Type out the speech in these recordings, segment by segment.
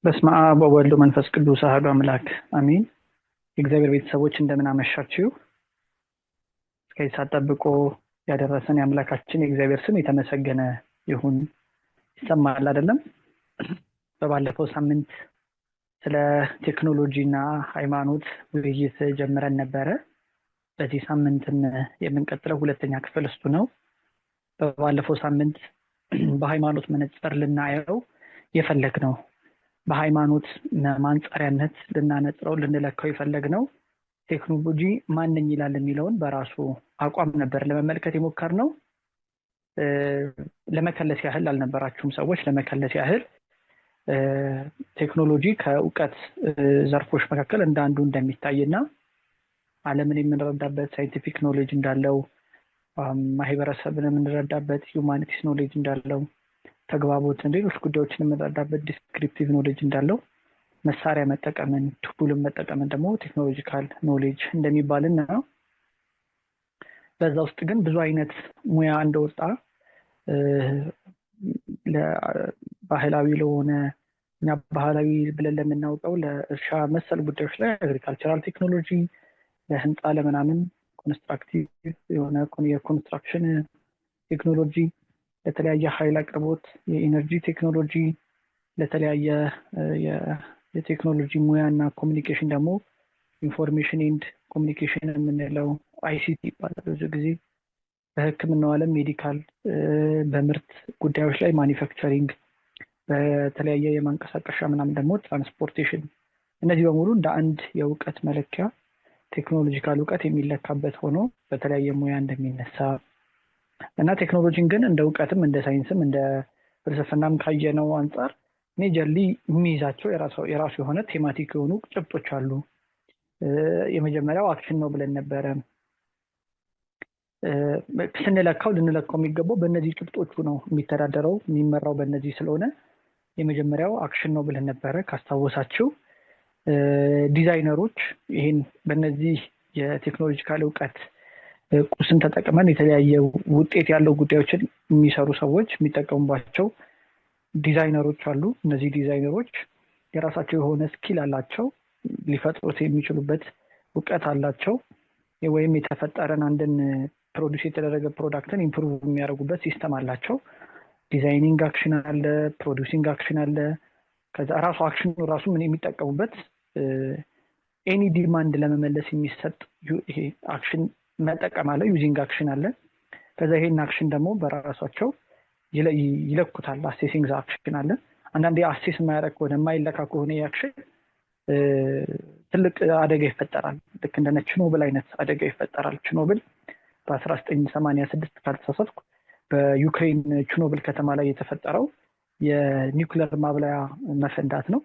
በስመ አብ ወወልድ ወመንፈስ ቅዱስ አሐዱ አምላክ አሜን። የእግዚአብሔር ቤተሰቦች እንደምን አመሻችሁ። እስከዚህ ሰዓት ጠብቆ ያደረሰን የአምላካችን የእግዚአብሔር ስም የተመሰገነ ይሁን። ይሰማል አይደለም? በባለፈው ሳምንት ስለ ቴክኖሎጂና ሃይማኖት ውይይት ጀምረን ነበረ። በዚህ ሳምንትም የምንቀጥለው ሁለተኛ ክፍል እሱ ነው። በባለፈው ሳምንት በሃይማኖት መነጽር ልናየው የፈለግነው በሃይማኖት ማንጸሪያነት ልናነጽረው ልንለካው የፈለግነው ቴክኖሎጂ ማንኝ ይላል የሚለውን በራሱ አቋም ነበር ለመመልከት የሞከርነው። ለመከለስ ያህል አልነበራችሁም ሰዎች። ለመከለስ ያህል ቴክኖሎጂ ከእውቀት ዘርፎች መካከል እንደ አንዱ እንደሚታይና ዓለምን የምንረዳበት ሳይንቲፊክ ኖሌጅ እንዳለው፣ ማህበረሰብን የምንረዳበት ሂውማኒቲስ ኖሌጅ እንዳለው፣ ተግባቦትን ሌሎች ጉዳዮችን የምንረዳበት ዲስክሪፕቲቭ ኖሌጅ እንዳለው፣ መሳሪያ መጠቀምን ቱሉን መጠቀምን ደግሞ ቴክኖሎጂካል ኖሌጅ እንደሚባልና በዛ ውስጥ ግን ብዙ አይነት ሙያ እንደወጣ ለባህላዊ ለሆነ እኛ ባህላዊ ብለን ለምናውቀው ለእርሻ መሰል ጉዳዮች ላይ አግሪካልቸራል ቴክኖሎጂ፣ ለህንፃ ለምናምን ኮንስትራክቲቭ የሆነ የኮንስትራክሽን ቴክኖሎጂ፣ ለተለያየ ኃይል አቅርቦት የኢነርጂ ቴክኖሎጂ፣ ለተለያየ የቴክኖሎጂ ሙያ እና ኮሚኒኬሽን ደግሞ ኢንፎርሜሽን ኤንድ ኮሚኒኬሽን የምንለው አይሲቲ ይባላል ብዙ ጊዜ። በሕክምናው ዓለም ሜዲካል፣ በምርት ጉዳዮች ላይ ማኒፋክቸሪንግ፣ በተለያየ የማንቀሳቀሻ ምናምን ደግሞ ትራንስፖርቴሽን። እነዚህ በሙሉ እንደ አንድ የእውቀት መለኪያ ቴክኖሎጂካል እውቀት የሚለካበት ሆኖ በተለያየ ሙያ እንደሚነሳ እና ቴክኖሎጂን ግን እንደ እውቀትም እንደ ሳይንስም እንደ ፍልስፍናም ካየነው አንጻር ሜጀርሊ የሚይዛቸው የራሱ የሆነ ቴማቲክ የሆኑ ጭብጦች አሉ። የመጀመሪያው አክሽን ነው ብለን ነበረ። ስንለካው ልንለካው የሚገባው በእነዚህ ጭብጦቹ ነው የሚተዳደረው የሚመራው በእነዚህ ስለሆነ የመጀመሪያው አክሽን ነው ብለን ነበረ። ካስታወሳችሁ ዲዛይነሮች ይህን በእነዚህ የቴክኖሎጂካል እውቀት ቁስን ተጠቅመን የተለያየ ውጤት ያለው ጉዳዮችን የሚሰሩ ሰዎች የሚጠቀሙባቸው ዲዛይነሮች አሉ። እነዚህ ዲዛይነሮች የራሳቸው የሆነ ስኪል አላቸው፣ ሊፈጥሩት የሚችሉበት እውቀት አላቸው። ወይም የተፈጠረን አንድን ፕሮዲስ የተደረገ ፕሮዳክትን ኢምፕሩቭ የሚያደርጉበት ሲስተም አላቸው። ዲዛይኒንግ አክሽን አለ፣ ፕሮዲውሲንግ አክሽን አለ። ከዛ ራሱ አክሽኑ ራሱ ምን የሚጠቀሙበት ኤኒ ዲማንድ ለመመለስ የሚሰጥ ይሄ አክሽን መጠቀም አለ፣ ዩዚንግ አክሽን አለ። ከዛ ይሄን አክሽን ደግሞ በራሳቸው ይለኩታል፣ አሴሲንግ አክሽን አለ። አንዳንዴ አሴስ የማያደርግ ከሆነ የማይለካ ከሆነ የአክሽን ትልቅ አደጋ ይፈጠራል። ልክ እንደነ ቸርኖብል አይነት አደጋ ይፈጠራል። ቸርኖብል በ1986 ካልተሳሳትኩ በዩክሬን ቸርኖብል ከተማ ላይ የተፈጠረው የኒውክሌር ማብላያ መፈንዳት ነው።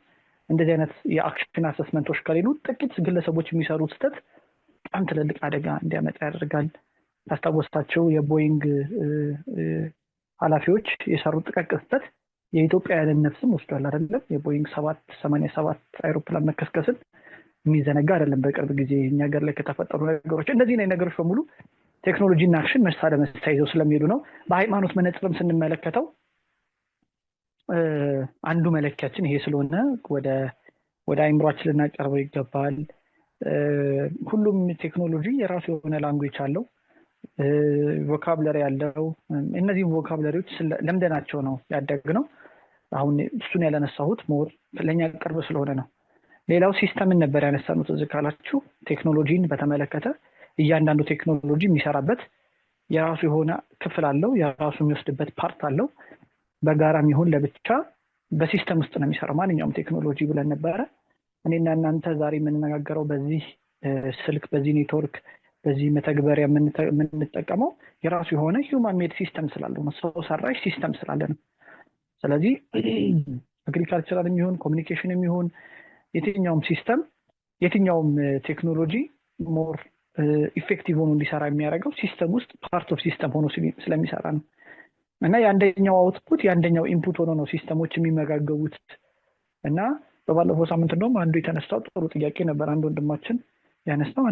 እንደዚህ አይነት የአክሽን አሰስመንቶች ከሌሉ ጥቂት ግለሰቦች የሚሰሩት ስህተት በጣም ትልልቅ አደጋ እንዲያመጣ ያደርጋል። ታስታውሳቸው የቦይንግ ኃላፊዎች የሰሩት ጥቃቅን ስህተት የኢትዮጵያውያንን ነፍስም ወስዷል አይደለም? የቦይንግ 787 አይሮፕላን መከስከስን የሚዘነጋ አይደለም። በቅርብ ጊዜ እኛ ሀገር ላይ ከተፈጠሩ ነገሮች እነዚህ ነገሮች በሙሉ ቴክኖሎጂና አክሽን መሳ ለመሳ ይዘው ስለሚሄዱ ነው። በሃይማኖት መነጽርም ስንመለከተው አንዱ መለኪያችን ይሄ ስለሆነ ወደ አይምሯችን ልናቀርበው ይገባል። ሁሉም ቴክኖሎጂ የራሱ የሆነ ላንጉዌጅ አለው፣ ቮካብለሪ ያለው። እነዚህ ቮካብለሪዎች ለምደናቸው ነው ያደግነው። አሁን እሱን ያላነሳሁት ሞር ለኛ ቅርብ ስለሆነ ነው። ሌላው ሲስተምን ነበር ያነሳኑት። እዚህ ካላችሁ ቴክኖሎጂን በተመለከተ እያንዳንዱ ቴክኖሎጂ የሚሰራበት የራሱ የሆነ ክፍል አለው፣ የራሱ የሚወስድበት ፓርት አለው። በጋራም ይሁን ለብቻ በሲስተም ውስጥ ነው የሚሰራው ማንኛውም ቴክኖሎጂ ብለን ነበረ። እኔና እናንተ ዛሬ የምንነጋገረው በዚህ ስልክ፣ በዚህ ኔትወርክ፣ በዚህ መተግበሪያ የምንጠቀመው የራሱ የሆነ ሂውማን ሜድ ሲስተም ስላለው ነው፣ ሰው ሰራሽ ሲስተም ስላለ ነው። ስለዚህ አግሪካልቸራል የሚሆን ኮሚኒኬሽን የሚሆን የትኛውም ሲስተም የትኛውም ቴክኖሎጂ ሞር ኢፌክቲቭ ሆኖ እንዲሰራ የሚያደርገው ሲስተም ውስጥ ፓርት ኦፍ ሲስተም ሆኖ ስለሚሰራ ነው። እና የአንደኛው አውትፑት የአንደኛው ኢንፑት ሆኖ ነው ሲስተሞች የሚመጋገቡት። እና በባለፈው ሳምንት እንደውም አንዱ የተነሳው ጥሩ ጥያቄ ነበር። አንድ ወንድማችን ያነሳው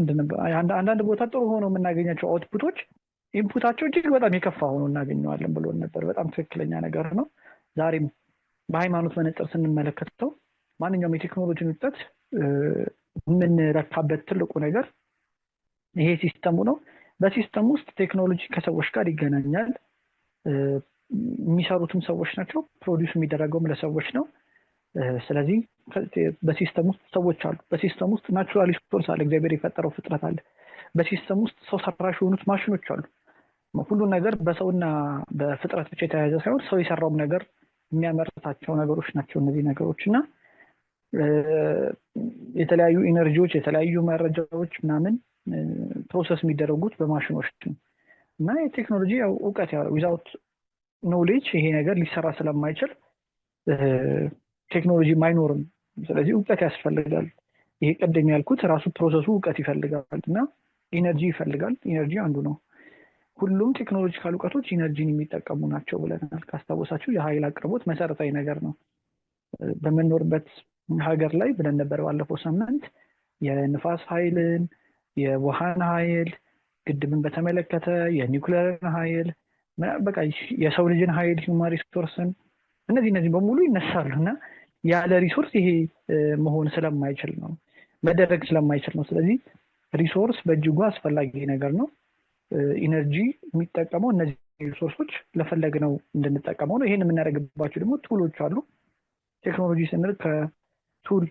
አንዳንድ ቦታ ጥሩ ሆኖ የምናገኛቸው አውትፑቶች ኢንፑታቸው እጅግ በጣም የከፋ ሆኖ እናገኘዋለን ብሎ ነበር። በጣም ትክክለኛ ነገር ነው። ዛሬም በሃይማኖት መነጽር ስንመለከተው ማንኛውም የቴክኖሎጂን ውጤት የምንረካበት ትልቁ ነገር ይሄ ሲስተሙ ነው። በሲስተም ውስጥ ቴክኖሎጂ ከሰዎች ጋር ይገናኛል። የሚሰሩትም ሰዎች ናቸው። ፕሮዲውስ የሚደረገውም ለሰዎች ነው። ስለዚህ በሲስተም ውስጥ ሰዎች አሉ። በሲስተም ውስጥ ናቹራል ሪሶርስ አለ። እግዚአብሔር የፈጠረው ፍጥረት አለ። በሲስተም ውስጥ ሰው ሰራሽ የሆኑት ማሽኖች አሉ። ሁሉን ነገር በሰውና በፍጥረት ብቻ የተያያዘ ሳይሆን ሰው የሰራውም ነገር የሚያመርታቸው ነገሮች ናቸው እነዚህ ነገሮች እና የተለያዩ ኢነርጂዎች፣ የተለያዩ መረጃዎች ምናምን ፕሮሰስ የሚደረጉት በማሽኖች ነው እና የቴክኖሎጂ ያው እውቀት ያው ዊዛውት ኖሌጅ ይሄ ነገር ሊሰራ ስለማይችል ቴክኖሎጂ አይኖርም። ስለዚህ እውቀት ያስፈልጋል። ይሄ ቀደም ያልኩት ራሱ ፕሮሰሱ እውቀት ይፈልጋል እና ኢነርጂ ይፈልጋል። ኢነርጂ አንዱ ነው። ሁሉም ቴክኖሎጂካል እውቀቶች ኢነርጂን የሚጠቀሙ ናቸው ብለናል። ካስታወሳችሁ የኃይል አቅርቦት መሰረታዊ ነገር ነው። በምንኖርበት ሀገር ላይ ብለን ነበር ባለፈው ሳምንት የንፋስ ኃይልን፣ የውሃን ኃይል፣ ግድብን በተመለከተ የኒውክሌርን ኃይል፣ በቃ የሰው ልጅን ኃይል፣ ሂውማን ሪሶርስን እነዚህ በሙሉ ይነሳሉ እና ያለ ሪሶርስ ይሄ መሆን ስለማይችል ነው፣ መደረግ ስለማይችል ነው። ስለዚህ ሪሶርስ በእጅጉ አስፈላጊ ነገር ነው። ኢነርጂ የሚጠቀመው እነዚህ ሪሶርሶች ለፈለግነው እንድንጠቀመው ነው። ይሄን የምናደርግባቸው ደግሞ ቱሎች አሉ። ቴክኖሎጂ ስንል ከቱል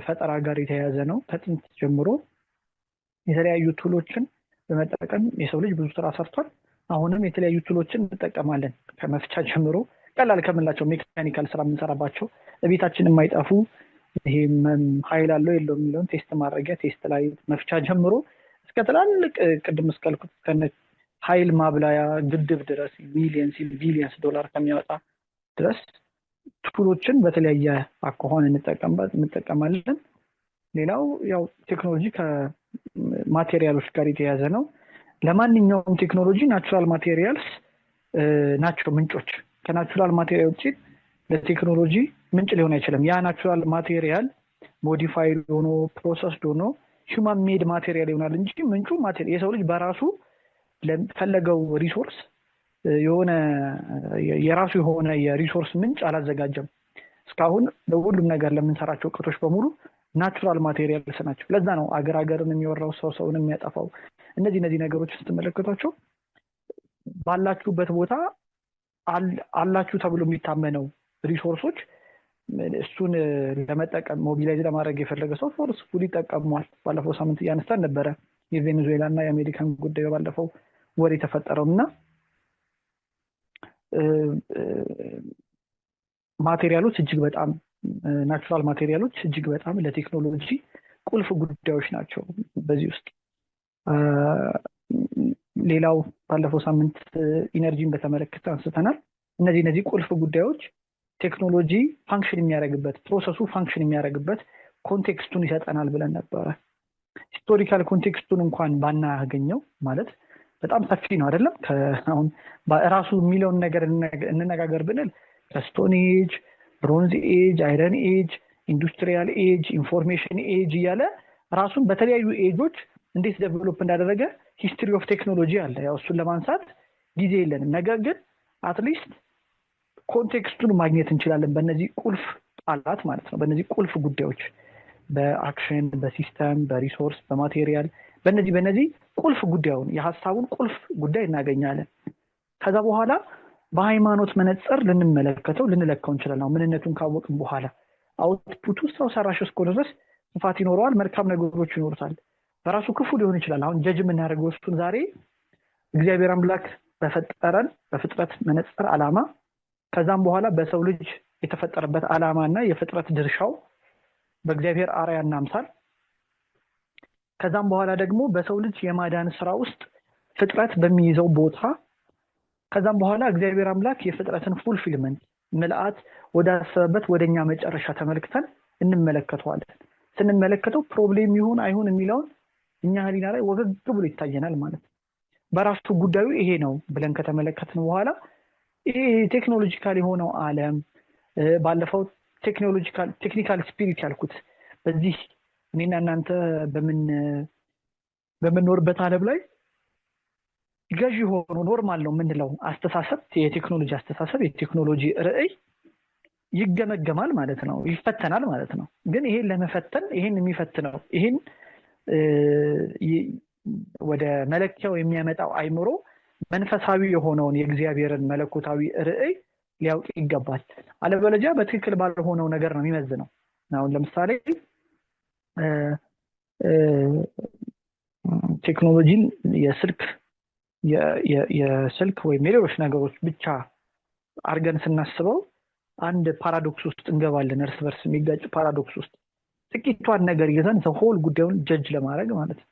ፈጠራ ጋር የተያያዘ ነው። ከጥንት ጀምሮ የተለያዩ ቱሎችን በመጠቀም የሰው ልጅ ብዙ ስራ ሰርቷል። አሁንም የተለያዩ ቱሎችን እንጠቀማለን። ከመፍቻ ጀምሮ ቀላል ከምንላቸው ሜካኒካል ስራ የምንሰራባቸው ቤታችን የማይጠፉ ይሄ ኃይል አለው የለውም የሚለውን ቴስት ማድረጊያ ቴስት ላይ መፍቻ ጀምሮ እስከ ትላልቅ ቅድም እስካልኩት ከነ ኃይል ማብላያ ግድብ ድረስ ቢሊየንስ ዶላር ከሚያወጣ ድረስ ቱሎችን በተለያየ አኳኋን እንጠቀማለን። ሌላው ያው ቴክኖሎጂ ከማቴሪያሎች ጋር የተያያዘ ነው። ለማንኛውም ቴክኖሎጂ ናቹራል ማቴሪያልስ ናቸው ምንጮች። ከናቹራል ማቴሪያል ውጭ ለቴክኖሎጂ ምንጭ ሊሆን አይችልም። ያ ናቹራል ማቴሪያል ሞዲፋይድ ሆኖ ፕሮሰስድ ሆኖ ሂውማን ሜድ ማቴሪያል ይሆናል እንጂ ምንጩ ማቴሪያል የሰው ልጅ በራሱ ለፈለገው ሪሶርስ የሆነ የራሱ የሆነ የሪሶርስ ምንጭ አላዘጋጀም። እስካሁን ለሁሉም ነገር ለምንሰራቸው እውቀቶች በሙሉ ናቹራል ማቴሪያልስ ናቸው። ለዛ ነው አገርን የሚወራው ሰውን የሚያጠፋው። እነዚህ ነገሮች ስትመለከቷቸው ባላችሁበት ቦታ አላችሁ ተብሎ የሚታመነው ሪሶርሶች እሱን ለመጠቀም ሞቢላይዝ ለማድረግ የፈለገ ሰው ፎርስ ፉል ይጠቀሟል። ባለፈው ሳምንት እያነሳን ነበረ የቬኔዙዌላ እና የአሜሪካን ጉዳይ ባለፈው ወር የተፈጠረው እና ማቴሪያሎች እጅግ በጣም ናቹራል ማቴሪያሎች እጅግ በጣም ለቴክኖሎጂ ቁልፍ ጉዳዮች ናቸው። በዚህ ውስጥ ሌላው ባለፈው ሳምንት ኢነርጂን በተመለከተ አንስተናል። እነዚህ ቁልፍ ጉዳዮች ቴክኖሎጂ ፋንክሽን የሚያደርግበት ፕሮሰሱ ፋንክሽን የሚያደርግበት ኮንቴክስቱን ይሰጠናል ብለን ነበረ። ሂስቶሪካል ኮንቴክስቱን እንኳን ባናገኘው ማለት በጣም ሰፊ ነው አይደለም። አሁን ራሱ የሚለውን ነገር እንነጋገር ብንል ከስቶን ኤጅ፣ ብሮንዝ ኤጅ፣ አይረን ኤጅ፣ ኢንዱስትሪያል ኤጅ፣ ኢንፎርሜሽን ኤጅ እያለ ራሱን በተለያዩ ኤጆች እንዴት ዴቨሎፕ እንዳደረገ ሂስትሪ ኦፍ ቴክኖሎጂ አለ። ያው እሱን ለማንሳት ጊዜ የለንም። ነገር ግን አትሊስት ኮንቴክስቱን ማግኘት እንችላለን በእነዚህ ቁልፍ ቃላት ማለት ነው። በእነዚህ ቁልፍ ጉዳዮች በአክሽን፣ በሲስተም፣ በሪሶርስ፣ በማቴሪያል በእነዚህ ቁልፍ ጉዳዩን የሀሳቡን ቁልፍ ጉዳይ እናገኛለን። ከዛ በኋላ በሃይማኖት መነጽር ልንመለከተው ልንለካው እንችላለን። ምንነቱን ካወቅን በኋላ አውትፑቱ ሰው ሰራሽ እስከሆነ ድረስ ጥፋት ይኖረዋል፣ መልካም ነገሮች ይኖሩታል። በራሱ ክፉ ሊሆን ይችላል። አሁን ጀጅ የምናደርገው እሱን ዛሬ እግዚአብሔር አምላክ በፈጠረን በፍጥረት መነጽር ዓላማ ከዛም በኋላ በሰው ልጅ የተፈጠረበት ዓላማና የፍጥረት ድርሻው በእግዚአብሔር አርአያና አምሳል ከዛም በኋላ ደግሞ በሰው ልጅ የማዳን ስራ ውስጥ ፍጥረት በሚይዘው ቦታ ከዛም በኋላ እግዚአብሔር አምላክ የፍጥረትን ፉልፊልመንት ምልአት ወዳሰበበት ወደኛ መጨረሻ ተመልክተን እንመለከተዋለን። ስንመለከተው ፕሮብሌም ይሁን አይሁን የሚለውን እኛ ህሊና ላይ ወገግ ብሎ ይታየናል ማለት ነው። በራሱ ጉዳዩ ይሄ ነው ብለን ከተመለከትን በኋላ ይሄ ቴክኖሎጂካል የሆነው ዓለም ባለፈው ቴክኒካል ስፒሪት ያልኩት በዚህ እኔና እናንተ በምንኖርበት ዓለም ላይ ገዢ ሆኖ ኖርማል ነው የምንለው አስተሳሰብ የቴክኖሎጂ አስተሳሰብ የቴክኖሎጂ ርዕይ ይገመገማል ማለት ነው፣ ይፈተናል ማለት ነው። ግን ይሄን ለመፈተን ይሄን የሚፈትነው ይሄን ወደ መለኪያው የሚያመጣው አይምሮ መንፈሳዊ የሆነውን የእግዚአብሔርን መለኮታዊ ርዕይ ሊያውቅ ይገባል። አለበለዚያ በትክክል ባልሆነው ነገር ነው የሚመዝነው። አሁን ለምሳሌ ቴክኖሎጂን የስልክ ወይም ሌሎች ነገሮች ብቻ አድርገን ስናስበው አንድ ፓራዶክስ ውስጥ እንገባለን፣ እርስ በርስ የሚጋጭ ፓራዶክስ ውስጥ ጥቂቷን ነገር ይዘን ሆል ጉዳዩን ጀጅ ለማድረግ ማለት ነው።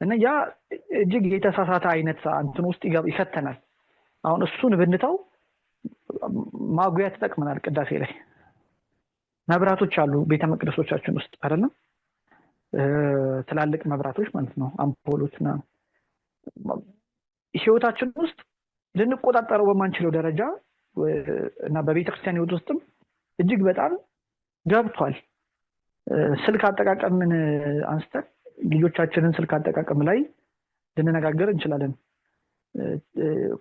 እና ያ እጅግ የተሳሳተ አይነት እንትን ውስጥ ይፈተናል። አሁን እሱን ብንተው ማጉያ ተጠቅመናል። ቅዳሴ ላይ መብራቶች አሉ ቤተ መቅደሶቻችን ውስጥ አይደለም፣ ትላልቅ መብራቶች ማለት ነው፣ አምፖሎችና ህይወታችን ውስጥ ልንቆጣጠረው በማንችለው ደረጃ እና በቤተክርስቲያን ህይወት ውስጥም እጅግ በጣም ገብቷል። ስልክ አጠቃቀምን አንስተን ልጆቻችንን ስልክ አጠቃቀም ላይ ልንነጋገር እንችላለን።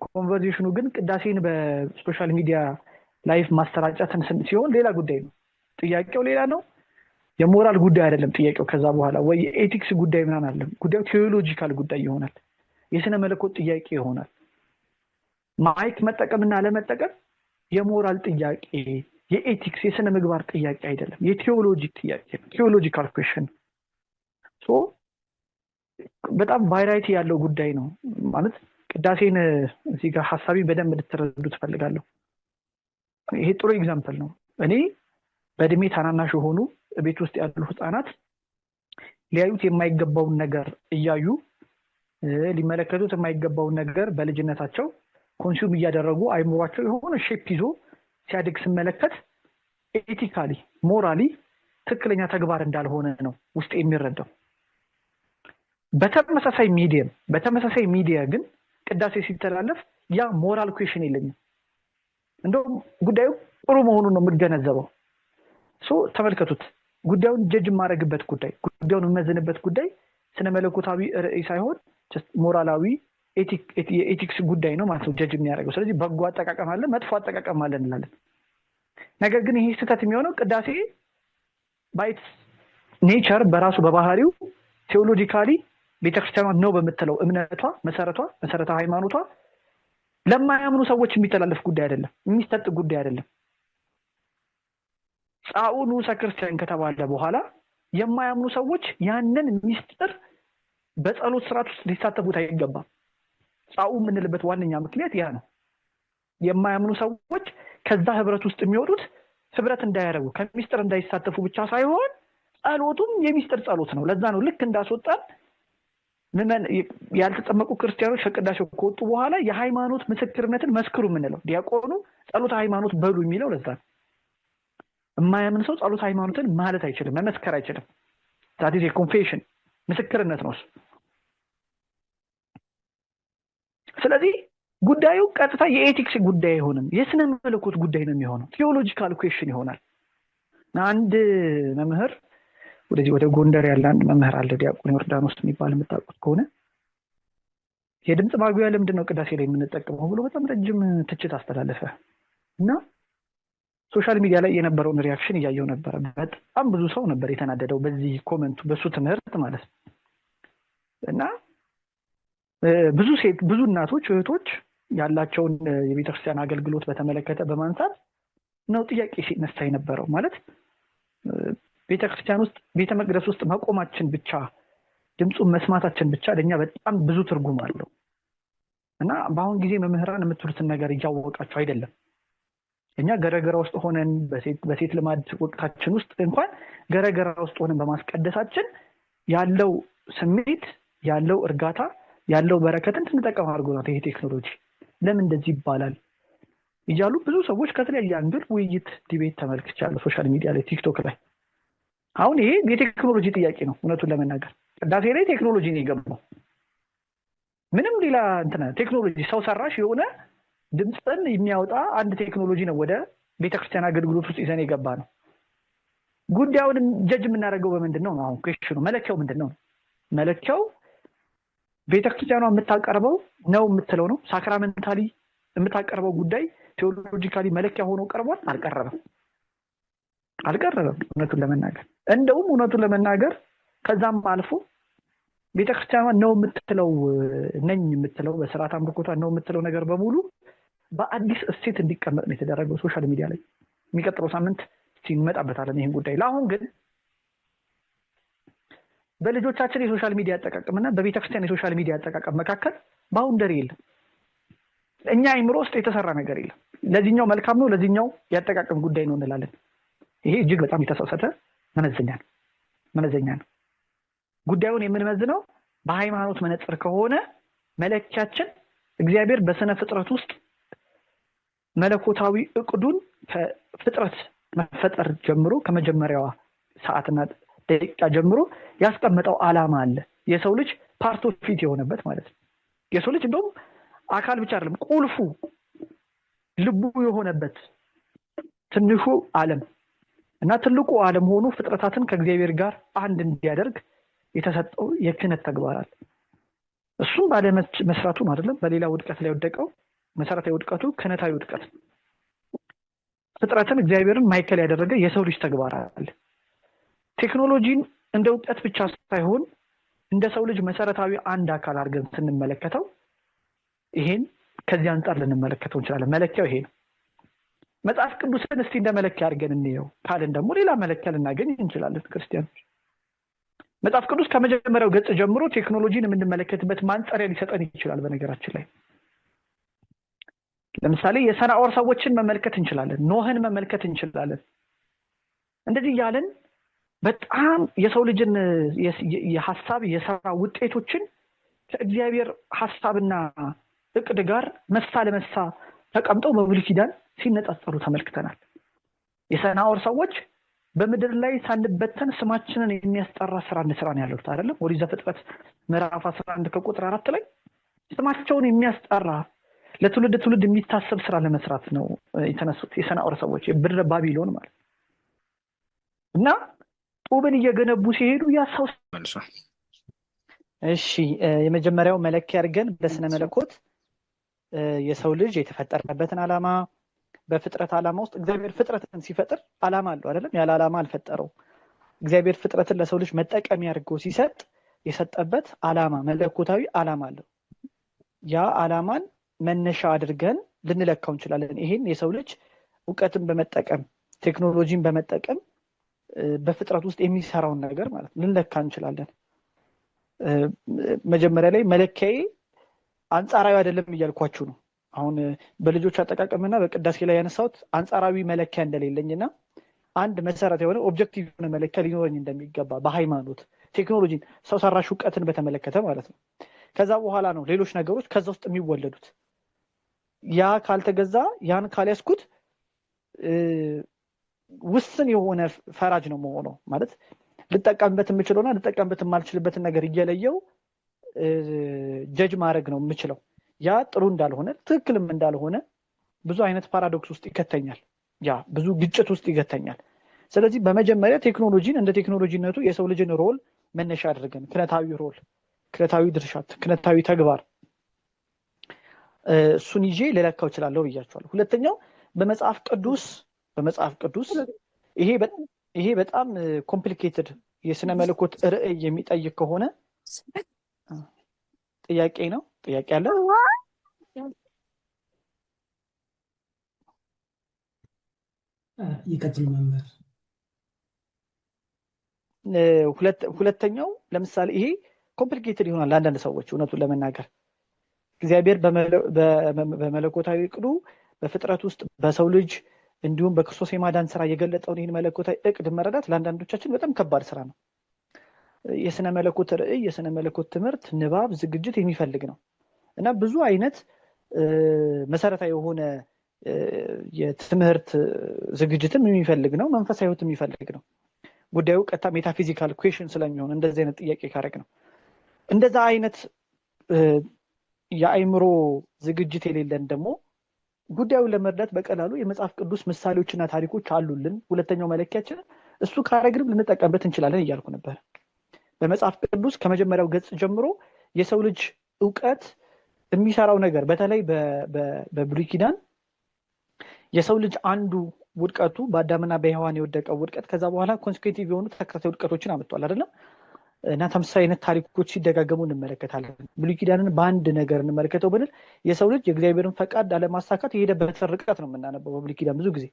ኮንቨርሴሽኑ ግን ቅዳሴን በሶሻል ሚዲያ ላይፍ ማሰራጨትን ሲሆን ሌላ ጉዳይ ነው። ጥያቄው ሌላ ነው። የሞራል ጉዳይ አይደለም ጥያቄው። ከዛ በኋላ ወይ የኤቲክስ ጉዳይ ምናምን አይደለም ጉዳዩ፣ ቴዎሎጂካል ጉዳይ ይሆናል። የስነ መለኮት ጥያቄ ይሆናል። ማይክ መጠቀምና አለመጠቀም የሞራል ጥያቄ፣ የኤቲክስ የስነ ምግባር ጥያቄ አይደለም፣ የቴዎሎጂ ጥያቄ ነው። ቴዎሎጂካል ኩዌስችን ሶ በጣም ቫራይቲ ያለው ጉዳይ ነው ማለት ቅዳሴን እዚህ ጋር ሐሳቢ በደንብ እንድትረዱ ትፈልጋለሁ። ይሄ ጥሩ ኤግዛምፕል ነው። እኔ በእድሜ ታናናሽ የሆኑ ቤት ውስጥ ያሉ ህፃናት ሊያዩት የማይገባውን ነገር እያዩ ሊመለከቱት የማይገባውን ነገር በልጅነታቸው ኮንሱም እያደረጉ አይምሯቸው የሆነ ሼፕ ይዞ ሲያድግ ስመለከት ኤቲካሊ ሞራሊ ትክክለኛ ተግባር እንዳልሆነ ነው ውስጥ የሚረዳው። በተመሳሳይ ሚዲያ ግን ቅዳሴ ሲተላለፍ ያ ሞራል ኩዌሽን የለኝም። እንደውም ጉዳዩ ጥሩ መሆኑን ነው የምገነዘበው። ተመልከቱት፣ ጉዳዩን ጀጅ የማደርግበት ጉዳይ፣ ጉዳዩን የምመዝንበት ጉዳይ ስነ መለኮታዊ ርዕይ ሳይሆን ሞራላዊ የኤቲክስ ጉዳይ ነው ማለት ነው ጀጅ የሚያደርገው። ስለዚህ በጎ አጠቃቀም አለ፣ መጥፎ አጠቃቀም አለ እንላለን። ነገር ግን ይሄ ስህተት የሚሆነው ቅዳሴ ባይት ኔቸር በራሱ በባህሪው ቴዎሎጂካሊ ቤተክርስቲያኗ ነው በምትለው እምነቷ መሰረተ ሃይማኖቷ ለማያምኑ ሰዎች የሚተላለፍ ጉዳይ አይደለም፣ የሚሰጥ ጉዳይ አይደለም። ጻኡኑ ሰክርስቲያን ከተባለ በኋላ የማያምኑ ሰዎች ያንን ሚስጥር በጸሎት ስርዓት ውስጥ ሊሳተፉት አይገባም። ጻኡ የምንልበት ዋነኛ ምክንያት ያ ነው። የማያምኑ ሰዎች ከዛ ህብረት ውስጥ የሚወጡት ህብረት እንዳያረጉ ከሚስጥር እንዳይሳተፉ ብቻ ሳይሆን ጸሎቱም የሚስጥር ጸሎት ነው። ለዛ ነው ልክ እንዳስወጣን ያልተጠመቁ ክርስቲያኖች ከቅዳሴው ከወጡ በኋላ የሃይማኖት ምስክርነትን መስክሩ የምንለው። ዲያቆኑ ጸሎት ሃይማኖት በሉ የሚለው ለዛ ነው። የማያምን ሰው ጸሎት ሃይማኖትን ማለት አይችልም፣ መመስከር አይችልም። that is a confession ምስክርነት ነው። ስለዚህ ጉዳዩ ቀጥታ የኤቲክስ ጉዳይ አይሆንም፣ የስነ መለኮት ጉዳይ ነው የሚሆነው። ቴዎሎጂካል ኩዌስችን ይሆናል። አንድ መምህር ወደ ጎንደር ያለ አንድ መምህር አለ፣ ዲያቆን ዮርዳኖስ የሚባል የምታውቁት ከሆነ የድምጽ ማጉያ ለምንድን ነው ቅዳሴ ላይ የምንጠቀመው ብሎ በጣም ረጅም ትችት አስተላለፈ እና ሶሻል ሚዲያ ላይ የነበረውን ሪአክሽን እያየው ነበር። በጣም ብዙ ሰው ነበር የተናደደው በዚህ ኮሜንቱ፣ በሱ ትምህርት ማለት ነው። እና ብዙ እናቶች እህቶች ያላቸውን የቤተክርስቲያን አገልግሎት በተመለከተ በማንሳት ነው ጥያቄ ሲነሳ የነበረው። ማለት ቤተክርስቲያን ውስጥ ቤተ መቅደስ ውስጥ መቆማችን ብቻ ድምጹን መስማታችን ብቻ ለኛ በጣም ብዙ ትርጉም አለው እና በአሁን ጊዜ መምህራን የምትሉትን ነገር እያወቃቸው አይደለም። እኛ ገረገራ ውስጥ ሆነን በሴት ልማድ ወቅታችን ውስጥ እንኳን ገረገራ ውስጥ ሆነን በማስቀደሳችን ያለው ስሜት ያለው እርጋታ ያለው በረከትን እንጠቀም አድርጎናል። ይሄ ቴክኖሎጂ ለምን እንደዚህ ይባላል እያሉ ብዙ ሰዎች ከተለያየ አንግል ውይይት ዲቤት ተመልክቻለሁ ሶሻል ሚዲያ ላይ ቲክቶክ ላይ። አሁን ይሄ የቴክኖሎጂ ጥያቄ ነው። እውነቱን ለመናገር ቅዳሴ ላይ ቴክኖሎጂ ነው የገባው። ምንም ሌላ ቴክኖሎጂ ሰው ሰራሽ የሆነ ድምጽን የሚያወጣ አንድ ቴክኖሎጂ ነው ወደ ቤተክርስቲያን አገልግሎት ውስጥ ይዘን የገባ ነው። ጉዳዩን ጀጅ የምናደርገው በምንድን ነው? አሁን ኩዌስችኑ መለኪያው ምንድን ነው? መለኪያው ቤተክርስቲያኗ የምታቀርበው ነው የምትለው ነው። ሳክራመንታሊ የምታቀርበው ጉዳይ ቴዎሎጂካሊ መለኪያ ሆኖ ቀርቧል? አልቀረበም። አልቀረበም እውነቱን ለመናገር እንደውም እውነቱን ለመናገር ከዛም አልፎ ቤተክርስቲያን ነው የምትለው ነኝ የምትለው በስርዓት አምልኮቷ ነው የምትለው ነገር በሙሉ በአዲስ እሴት እንዲቀመጥ ነው የተደረገው ሶሻል ሚዲያ ላይ። የሚቀጥለው ሳምንት እንመጣበታለን ይሄን ጉዳይ። ለአሁን ግን በልጆቻችን የሶሻል ሚዲያ አጠቃቀምና በቤተክርስቲያን የሶሻል ሚዲያ አጠቃቀም መካከል ባውንደሪ የለም። እኛ አይምሮ ውስጥ የተሰራ ነገር የለም። ለዚህኛው መልካም ነው ለዚህኛው ያጠቃቀም ጉዳይ ነው እንላለን። ይሄ እጅግ በጣም የተሳሳተ መመዘኛ ነው። ጉዳዩን የምንመዝነው በሃይማኖት መነጽር ከሆነ መለኪያችን እግዚአብሔር በስነ ፍጥረት ውስጥ መለኮታዊ እቅዱን ከፍጥረት መፈጠር ጀምሮ ከመጀመሪያዋ ሰዓትና ደቂቃ ጀምሮ ያስቀመጠው ዓላማ አለ። የሰው ልጅ ፓርት ኦፍ ፊት የሆነበት ማለት ነው። የሰው ልጅ እንደውም አካል ብቻ አይደለም ቁልፉ ልቡ የሆነበት ትንሹ ዓለም እና ትልቁ ዓለም ሆኖ ፍጥረታትን ከእግዚአብሔር ጋር አንድ እንዲያደርግ የተሰጠው የክህነት ተግባር አለ። እሱም ባለ መስራቱ አይደለም በሌላ ውድቀት ላይ ወደቀው። መሰረታዊ ውድቀቱ ክህነታዊ ውድቀት። ፍጥረትን እግዚአብሔርን ማይከል ያደረገ የሰው ልጅ ተግባር አለ። ቴክኖሎጂን እንደ እውቀት ብቻ ሳይሆን እንደ ሰው ልጅ መሰረታዊ አንድ አካል አድርገን ስንመለከተው ይሄን ከዚህ አንፃር ልንመለከተው እንችላለን። መለኪያው ይሄ ነው። መጽሐፍ ቅዱስን እስቲ እንደ መለኪያ አድርገን እንየው ካልን ደግሞ ሌላ መለኪያ ልናገኝ እንችላለን። ክርስቲያኖች መጽሐፍ ቅዱስ ከመጀመሪያው ገጽ ጀምሮ ቴክኖሎጂን የምንመለከትበት ማንጸሪያ ሊሰጠን ይችላል። በነገራችን ላይ ለምሳሌ የሰናዖር ሰዎችን መመልከት እንችላለን፣ ኖህን መመልከት እንችላለን። እንደዚህ ያለን በጣም የሰው ልጅን የሐሳብ የሥራ ውጤቶችን ከእግዚአብሔር ሐሳብና እቅድ ጋር መሳ ለመሳ ተቀምጠው በብሉይ ኪዳን ሲነጻጸሩ ተመልክተናል። የሰናዖር ሰዎች በምድር ላይ ሳንበተን ስማችንን የሚያስጠራ ስራ እንስራን ያሉት አይደለም። ኦሪት ዘፍጥረት ምዕራፍ 11 ከቁጥር 4 ላይ ስማቸውን የሚያስጠራ ለትውልድ ትውልድ የሚታሰብ ስራ ለመስራት ነው የተነሱት የሰናዖር ሰዎች የብድረ ባቢሎን ማለት እና ጡብን እየገነቡ ሲሄዱ ያሳውስ መልሷል። እሺ የመጀመሪያው መለኪያ አድርገን በስነ መለኮት የሰው ልጅ የተፈጠረበትን ዓላማ በፍጥረት ዓላማ ውስጥ እግዚአብሔር ፍጥረትን ሲፈጥር ዓላማ አለው አይደለም። ያለ ዓላማ አልፈጠረው። እግዚአብሔር ፍጥረትን ለሰው ልጅ መጠቀሚያ አድርጎ ሲሰጥ የሰጠበት ዓላማ መለኮታዊ ዓላማ አለው። ያ ዓላማን መነሻ አድርገን ልንለካው እንችላለን። ይሄን የሰው ልጅ ዕውቀትን በመጠቀም ቴክኖሎጂን በመጠቀም በፍጥረት ውስጥ የሚሰራውን ነገር ማለት ልንለካ እንችላለን። መጀመሪያ ላይ መለኪያዬ አንጻራዊ አይደለም እያልኳችሁ ነው። አሁን በልጆች አጠቃቀምና በቅዳሴ ላይ ያነሳሁት አንጻራዊ መለኪያ እንደሌለኝና አንድ መሰረት የሆነ ኦብጀክቲቭ የሆነ መለኪያ ሊኖረኝ እንደሚገባ በሃይማኖት ቴክኖሎጂን ሰው ሰራሽ ዕውቀትን በተመለከተ ማለት ነው። ከዛ በኋላ ነው ሌሎች ነገሮች ከዛ ውስጥ የሚወለዱት። ያ ካልተገዛ ያን ካልያስኩት ውስን የሆነ ፈራጅ ነው መሆኑ ማለት ልጠቀምበት የምችለውና ልጠቀምበት የማልችልበትን ነገር እየለየው ጀጅ ማድረግ ነው የምችለው። ያ ጥሩ እንዳልሆነ ትክክልም እንዳልሆነ ብዙ አይነት ፓራዶክስ ውስጥ ይከተኛል። ያ ብዙ ግጭት ውስጥ ይከተኛል። ስለዚህ በመጀመሪያ ቴክኖሎጂን እንደ ቴክኖሎጂነቱ የሰው ልጅን ሮል መነሻ አድርገን ክህነታዊ ሮል፣ ክህነታዊ ድርሻት፣ ክህነታዊ ተግባር እሱን ይዤ ልለካው እችላለሁ ብያቸዋለሁ። ሁለተኛው በመጽሐፍ ቅዱስ ይሄ በጣም ኮምፕሊኬትድ የስነ መለኮት ርዕይ የሚጠይቅ ከሆነ ጥያቄ ነው። ጥያቄ አለ? ይቀጥሉ መምህር። ሁለተኛው ለምሳሌ ይሄ ኮምፕሊኬትድ ይሆናል ለአንዳንድ ሰዎች እውነቱን ለመናገር እግዚአብሔር በመለኮታዊ ዕቅዱ በፍጥረት ውስጥ በሰው ልጅ እንዲሁም በክርስቶስ የማዳን ስራ የገለጠውን ይህን መለኮታዊ ዕቅድ መረዳት ለአንዳንዶቻችን በጣም ከባድ ስራ ነው። የስነ መለኮት ርዕይ፣ የስነ መለኮት ትምህርት፣ ንባብ፣ ዝግጅት የሚፈልግ ነው እና ብዙ አይነት መሰረታዊ የሆነ የትምህርት ዝግጅትም የሚፈልግ ነው። መንፈሳዊ ህይወት የሚፈልግ ነው። ጉዳዩ ቀጥታ ሜታፊዚካል ኩዌሽን ስለሚሆን እንደዚህ አይነት ጥያቄ ካረግ ነው እንደዛ አይነት የአይምሮ ዝግጅት የሌለን ደግሞ ጉዳዩን ለመርዳት በቀላሉ የመጽሐፍ ቅዱስ ምሳሌዎችና ታሪኮች አሉልን። ሁለተኛው መለኪያችን እሱ ካረግንም ልንጠቀምበት እንችላለን እያልኩ ነበር። በመጽሐፍ ቅዱስ ከመጀመሪያው ገጽ ጀምሮ የሰው ልጅ ዕውቀት የሚሰራው ነገር በተለይ በብሉይ ኪዳን የሰው ልጅ አንዱ ውድቀቱ በአዳምና በሔዋን የወደቀው ውድቀት ከዛ በኋላ ኮንሲኩዌንቲቭ የሆኑ ተከታታይ ውድቀቶችን አመጣል አይደለም እና ተመሳሳይ አይነት ታሪኮች ሲደጋገሙ እንመለከታለን። ብሉይ ኪዳንን በአንድ ነገር እንመለከተው ብንል የሰው ልጅ የእግዚአብሔርን ፈቃድ አለማሳካት የሄደበት ርቀት ነው የምናነበው በብሉይ ኪዳን ብዙ ጊዜ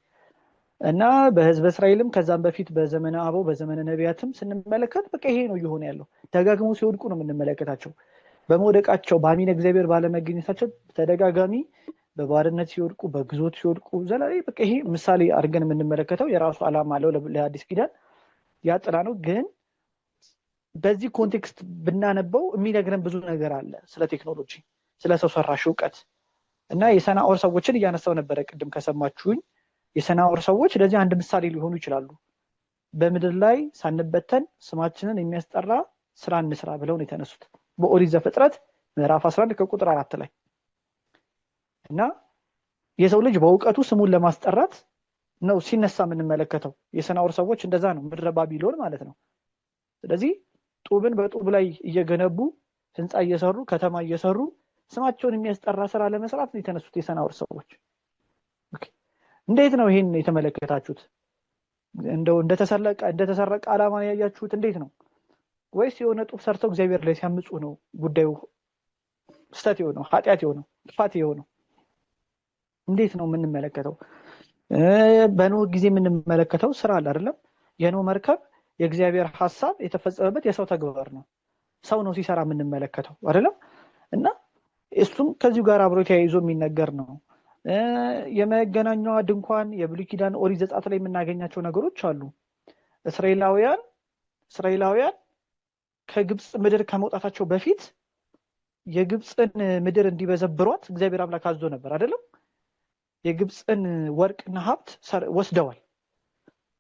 እና በህዝበ እስራኤልም ከዛም በፊት በዘመነ አበው በዘመነ ነቢያትም ስንመለከት በቃ ይሄ ነው እየሆነ ያለው። ደጋግሞ ሲወድቁ ነው የምንመለከታቸው። በመውደቃቸው በአሚነ እግዚአብሔር ባለመገኘታቸው ተደጋጋሚ በባርነት ሲወድቁ በግዞት ሲወድቁ ዘላለም በቃ ይሄ ምሳሌ አድርገን የምንመለከተው የራሱ ዓላማ አለው ለአዲስ ኪዳን ያጥላ ነው። ግን በዚህ ኮንቴክስት ብናነበው የሚነግረን ብዙ ነገር አለ ስለ ቴክኖሎጂ፣ ስለ ሰው ሰራሽ እውቀት እና የሰናኦር ሰዎችን እያነሳው ነበረ ቅድም ከሰማችሁኝ። የሰናኦር ሰዎች ለዚህ አንድ ምሳሌ ሊሆኑ ይችላሉ። በምድር ላይ ሳንበተን ስማችንን የሚያስጠራ ስራ እንስራ ብለው ነው የተነሱት በኦሪት ዘፍጥረት ምዕራፍ 11 ከቁጥር 4 ላይ እና የሰው ልጅ በእውቀቱ ስሙን ለማስጠራት ነው ሲነሳ የምንመለከተው። የሰናኦር ሰዎች እንደዛ ነው፣ ምድረ ባቢሎን ማለት ነው። ስለዚህ ጡብን በጡብ ላይ እየገነቡ ህንፃ እየሰሩ ከተማ እየሰሩ ስማቸውን የሚያስጠራ ስራ ለመስራት ነው የተነሱት የሰናኦር ሰዎች። እንዴት ነው ይሄን የተመለከታችሁት? እንደው እንደተሰረቀ ዓላማ ያያችሁት እንዴት ነው? ወይስ የሆነ ጡብ ሰርተው እግዚአብሔር ላይ ሲያምፁ ነው ጉዳዩ ስተት የሆነው ኃጢአት የሆነው ጥፋት የሆነው? እንዴት ነው የምንመለከተው? በኖህ ጊዜ የምንመለከተው ስራ አለ አይደለም? የኖህ መርከብ የእግዚአብሔር ሐሳብ የተፈጸመበት የሰው ተግባር ነው። ሰው ነው ሲሰራ የምንመለከተው አይደለም? እና እሱም ከዚሁ ጋር አብሮ ተያይዞ የሚነገር ነው። የመገናኛዋ ድንኳን የብሉይ ኪዳን ኦሪት ዘጸአት ላይ የምናገኛቸው ነገሮች አሉ። እስራኤላውያን ከግብጽ ምድር ከመውጣታቸው በፊት የግብጽን ምድር እንዲበዘብሯት እግዚአብሔር አምላክ አዞ ነበር አይደለም? የግብጽን ወርቅና ሀብት ወስደዋል፣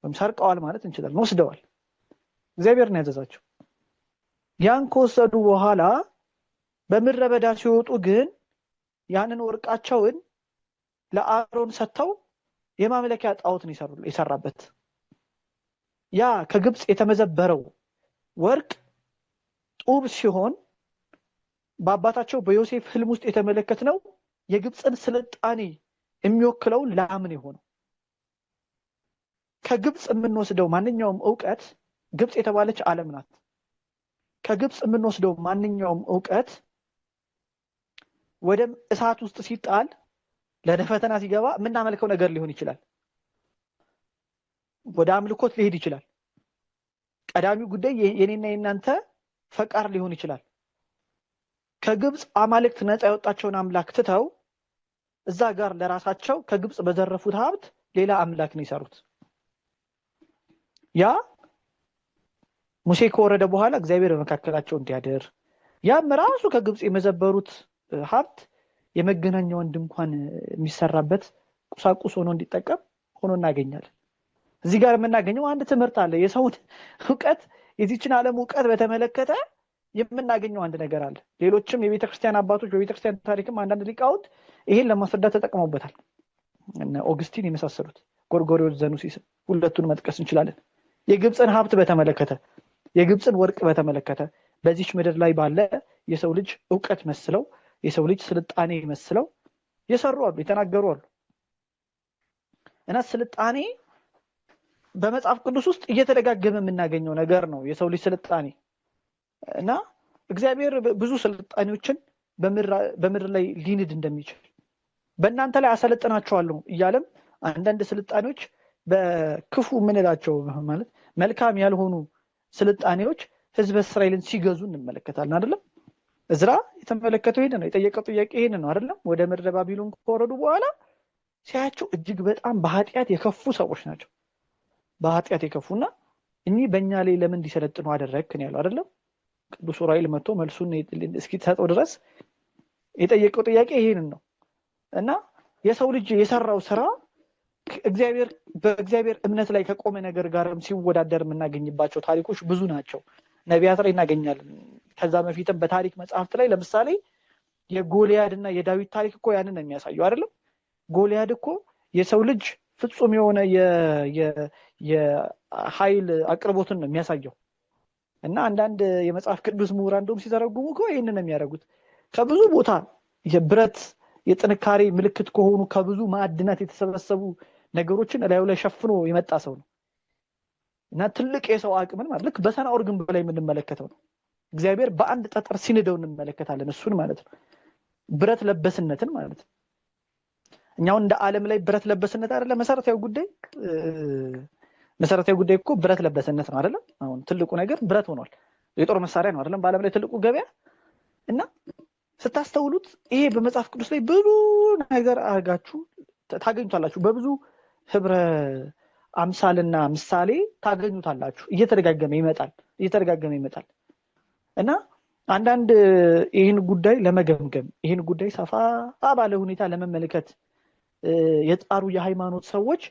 ወይም ሰርቀዋል ማለት እንችላለን። ወስደዋል፣ እግዚአብሔር ነው ያዘዛቸው። ያን ከወሰዱ በኋላ በምድረ በዳ ሲወጡ ግን ያንን ወርቃቸውን ለአሮን ሰጥተው የማምለኪያ ጣዖትን የሰራበት ያ ከግብጽ የተመዘበረው ወርቅ ጡብ ሲሆን በአባታቸው በዮሴፍ ህልም ውስጥ የተመለከትነው የግብጽን ስልጣኔ የሚወክለው ላም ነው የሆነው። ከግብጽ የምንወስደው ማንኛውም ዕውቀት ግብጽ የተባለች ዓለም ናት። ከግብጽ የምንወስደው ማንኛውም ዕውቀት ወደ እሳት ውስጥ ሲጣል ለፈተና ሲገባ የምናመልከው ነገር ሊሆን ይችላል። ወደ አምልኮት ሊሄድ ይችላል። ቀዳሚው ጉዳይ የኔና የናንተ ፈቃድ ሊሆን ይችላል። ከግብጽ አማልክት ነፃ ያወጣቸውን አምላክ ትተው እዛ ጋር ለራሳቸው ከግብጽ በዘረፉት ሀብት ሌላ አምላክ ነው የሰሩት። ያ ሙሴ ከወረደ በኋላ እግዚአብሔር በመካከላቸው እንዲያደር ያም ራሱ ከግብጽ የመዘበሩት ሀብት የመገናኛውን ድንኳን የሚሰራበት ቁሳቁስ ሆኖ እንዲጠቀም ሆኖ እናገኛለን። እዚህ ጋር የምናገኘው አንድ ትምህርት አለ። የሰውን ዕውቀት የዚችን ዓለም ዕውቀት በተመለከተ የምናገኘው አንድ ነገር አለ። ሌሎችም የቤተክርስቲያን አባቶች በቤተክርስቲያን ታሪክም አንዳንድ ሊቃውንት ይሄን ለማስረዳት ተጠቅመውበታል። እነ ኦግስቲን የመሳሰሉት ጎርጎርዮስ ዘኑሲስ ሁለቱን መጥቀስ እንችላለን። የግብጽን ሀብት በተመለከተ የግብጽን ወርቅ በተመለከተ በዚች ምድር ላይ ባለ የሰው ልጅ ዕውቀት መስለው የሰው ልጅ ስልጣኔ መስለው የሰሩ አሉ፣ የተናገሩ አሉ። እና ስልጣኔ በመጽሐፍ ቅዱስ ውስጥ እየተደጋገመ የምናገኘው ነገር ነው የሰው ልጅ ስልጣኔ። እና እግዚአብሔር ብዙ ስልጣኔዎችን በምድር ላይ ሊንድ እንደሚችል በእናንተ ላይ አሰለጥናቸዋለሁ እያለም አንዳንድ ስልጣኔዎች በክፉ የምንላቸው ማለት መልካም ያልሆኑ ስልጣኔዎች ህዝበ እስራኤልን ሲገዙ እንመለከታለን አይደለም? እዝራ የተመለከተው ይሄን ነው፣ የጠየቀው ጥያቄ ይሄን ነው አይደለም? ወደ ምድረ ባቢሎን ከወረዱ በኋላ ሲያያቸው እጅግ በጣም በኃጢአት የከፉ ሰዎች ናቸው። በኃጢአት የከፉና እኚህ በእኛ ላይ ለምን እንዲሰለጥኑ አደረግክ ነው ያለው አይደለም? ቅዱስ ዑራኤል መጥቶ መልሱን እስኪሰጠው ድረስ የጠየቀው ጥያቄ ይሄንን ነው። እና የሰው ልጅ የሰራው ስራ በእግዚአብሔር እምነት ላይ ከቆመ ነገር ጋርም ሲወዳደር የምናገኝባቸው ታሪኮች ብዙ ናቸው። ነቢያት ላይ እናገኛለን። ከዛ በፊትም በታሪክ መጽሐፍት ላይ ለምሳሌ የጎልያድ እና የዳዊት ታሪክ እኮ ያንን ነው የሚያሳየው አይደለም? ጎልያድ እኮ የሰው ልጅ ፍጹም የሆነ የኃይል አቅርቦትን ነው የሚያሳየው። እና አንዳንድ የመጽሐፍ ቅዱስ ምሁራን እንደውም ሲተረጉሙ እኮ ይህንን ነው የሚያደርጉት። ከብዙ ቦታ የብረት የጥንካሬ ምልክት ከሆኑ ከብዙ ማዕድናት የተሰበሰቡ ነገሮችን ላዩ ላይ ሸፍኖ የመጣ ሰው ነው እና ትልቅ የሰው አቅምን ማለት ልክ በሰናዖር ግንብ ላይ የምንመለከተው ነው። እግዚአብሔር በአንድ ጠጠር ሲንደው እንመለከታለን። እሱን ማለት ነው ብረት ለበስነትን ማለት ነው። እኛው እንደ ዓለም ላይ ብረት ለበስነት አይደለም መሰረታዊ ጉዳይ እኮ ብረት ለበስነት ነው አይደለም። አሁን ትልቁ ነገር ብረት ሆኗል። የጦር መሳሪያ ነው አይደለም በዓለም ላይ ትልቁ ገበያ። እና ስታስተውሉት ይሄ በመጽሐፍ ቅዱስ ላይ ብዙ ነገር አርጋችሁ ታገኙታላችሁ። በብዙ ህብረ አምሳልና ምሳሌ ታገኙታላችሁ። እየተደጋገመ ይመጣል እና አንዳንድ ይህን ጉዳይ ለመገምገም ይህን ጉዳይ ሰፋ ባለ ሁኔታ ለመመልከት የጣሩ የሃይማኖት ሰዎች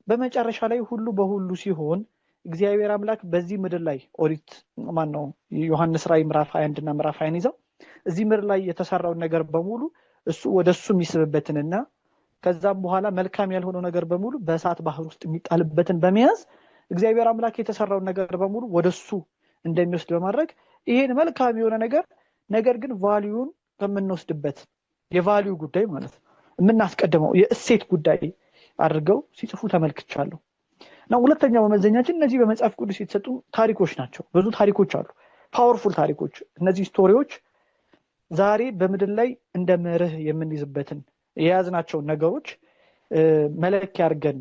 በመጨረሻ ላይ ሁሉ በሁሉ ሲሆን እግዚአብሔር አምላክ በዚህ ምድር ላይ ኦሪት ማነው ዮሐንስ ራዕይ ምዕራፍ 21 እና ምዕራፍ 20 ይዘው እዚህ ምድር ላይ የተሰራውን ነገር በሙሉ እሱ ወደሱ የሚስብበትንና ከዛም በኋላ መልካም ያልሆነው ነገር በሙሉ በእሳት ባህር ውስጥ የሚጣልበትን በመያዝ እግዚአብሔር አምላክ የተሰራውን ነገር በሙሉ ወደሱ እንደሚወስድ በማድረግ ይሄን መልካም የሆነ ነገር ግን ቫልዩን ከምንወስድበት የቫልዩ ጉዳይ ማለት ነው የምናስቀድመው የእሴት ጉዳይ አድርገው ሲጽፉ ተመልክቻለሁ። እና ሁለተኛው መመዘኛችን እነዚህ በመጽሐፍ ቅዱስ የተሰጡ ታሪኮች ናቸው። ብዙ ታሪኮች አሉ፣ ፓወርፉል ታሪኮች። እነዚህ ስቶሪዎች ዛሬ በምድር ላይ እንደ መርህ የምንይዝበትን የያዝናቸውን ነገሮች መለኪያ አድርገን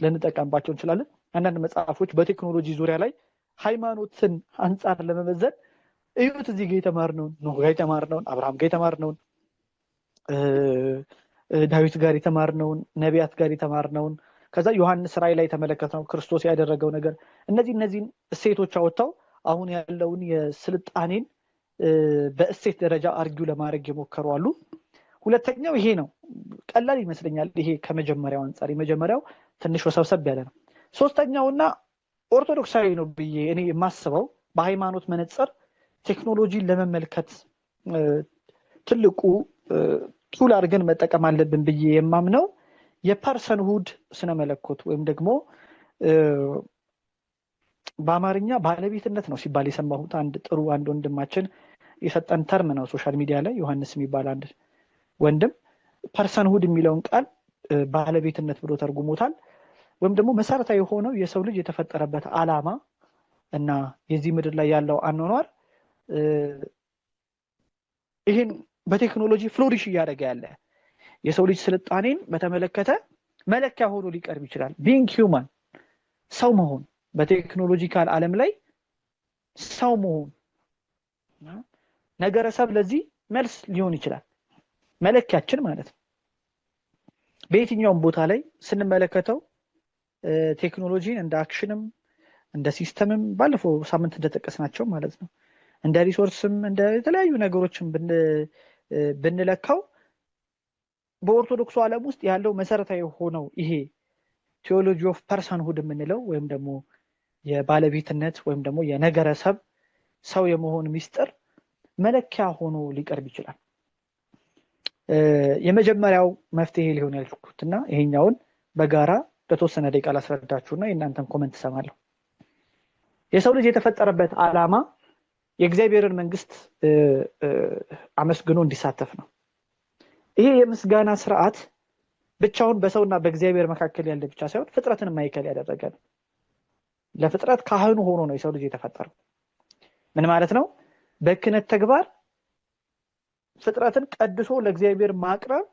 ልንጠቀምባቸው እንችላለን። አንዳንድ መጽሐፎች በቴክኖሎጂ ዙሪያ ላይ ሃይማኖትን አንጻር ለመመዘን እዩት፣ እዚህ ጋር የተማርነውን ኖህ ጋር የተማርነውን አብርሃም ጋር የተማርነውን ዳዊት ጋር የተማርነውን ነቢያት ጋር የተማርነውን ከዛ ዮሐንስ ራዕይ ላይ የተመለከተው ክርስቶስ ያደረገው ነገር እነዚህን እሴቶች አወጣው አሁን ያለውን የስልጣኔን በእሴት ደረጃ አርጊው ለማድረግ የሞከሩ አሉ። ሁለተኛው ይሄ ነው፣ ቀላል ይመስለኛል ይሄ ከመጀመሪያው አንፃር። የመጀመሪያው ትንሽ ወሰብሰብ ያለ ነው። ሶስተኛውና ኦርቶዶክሳዊ ነው ብዬ እኔ የማስበው በሃይማኖት መነጽር ቴክኖሎጂን ለመመልከት ትልቁ ቱል አድርገን መጠቀም አለብን ብዬ የማምነው የፐርሰንሁድ ስነ መለኮት ወይም ደግሞ በአማርኛ ባለቤትነት ነው ሲባል የሰማሁት አንድ ወንድማችን የሰጠን ተርም ነው ሶሻል ሚዲያ ላይ ዮሐንስ የሚባል አንድ ወንድም ፐርሰንሁድ የሚለውን ቃል ባለቤትነት ብሎ ተርጉሞታል። ወይም ደግሞ መሰረታዊ የሆነው የሰው ልጅ የተፈጠረበት ዓላማ እና የዚህ ምድር ላይ ያለው አኗኗር ይሄን በቴክኖሎጂ ፍሎሪሽ እያደረገ ያለ የሰው ልጅ ስልጣኔን በተመለከተ መለኪያ ሆኖ ሊቀርብ ይችላል። ቢንግ ሂውማን ሰው መሆን በቴክኖሎጂካል ዓለም ላይ ሰው መሆን ነገረሰብ ለዚህ መልስ ሊሆን ይችላል፣ መለኪያችን ማለት ነው። በየትኛውም ቦታ ላይ ስንመለከተው ቴክኖሎጂን እንደ አክሽንም እንደ ሲስተምም ባለፈው ሳምንት እንደተጠቀስናቸው ማለት ነው እንደ ሪሶርስም እንደ የተለያዩ ነገሮችን ብንለካው በኦርቶዶክሱ ዓለም ውስጥ ያለው መሰረታዊ ሆነው ይሄ ቴዎሎጂ ኦፍ ፐርሰንሁድ የምንለው ወይም ደግሞ የባለቤትነት ወይም ደግሞ የነገረሰብ ሰው የመሆን ሚስጥር መለኪያ ሆኖ ሊቀርብ ይችላል። የመጀመሪያው መፍትሄ ሊሆን ያልኩትና ይሄኛውን በጋራ በተወሰነ ደቂቃ ላስረዳችሁና የእናንተን ኮሜንት ሰማለሁ። የሰው ልጅ የተፈጠረበት ዓላማ የእግዚአብሔርን መንግስት አመስግኖ እንዲሳተፍ ነው። ይሄ የምስጋና ስርዓት ብቻውን በሰውና በእግዚአብሔር መካከል ያለ ብቻ ሳይሆን ፍጥረትን ማይከል ያደረገ ነው። ለፍጥረት ካህኑ ሆኖ ነው የሰው ልጅ የተፈጠረው። ምን ማለት ነው? በክህነት ተግባር ፍጥረትን ቀድሶ ለእግዚአብሔር ማቅረብ፣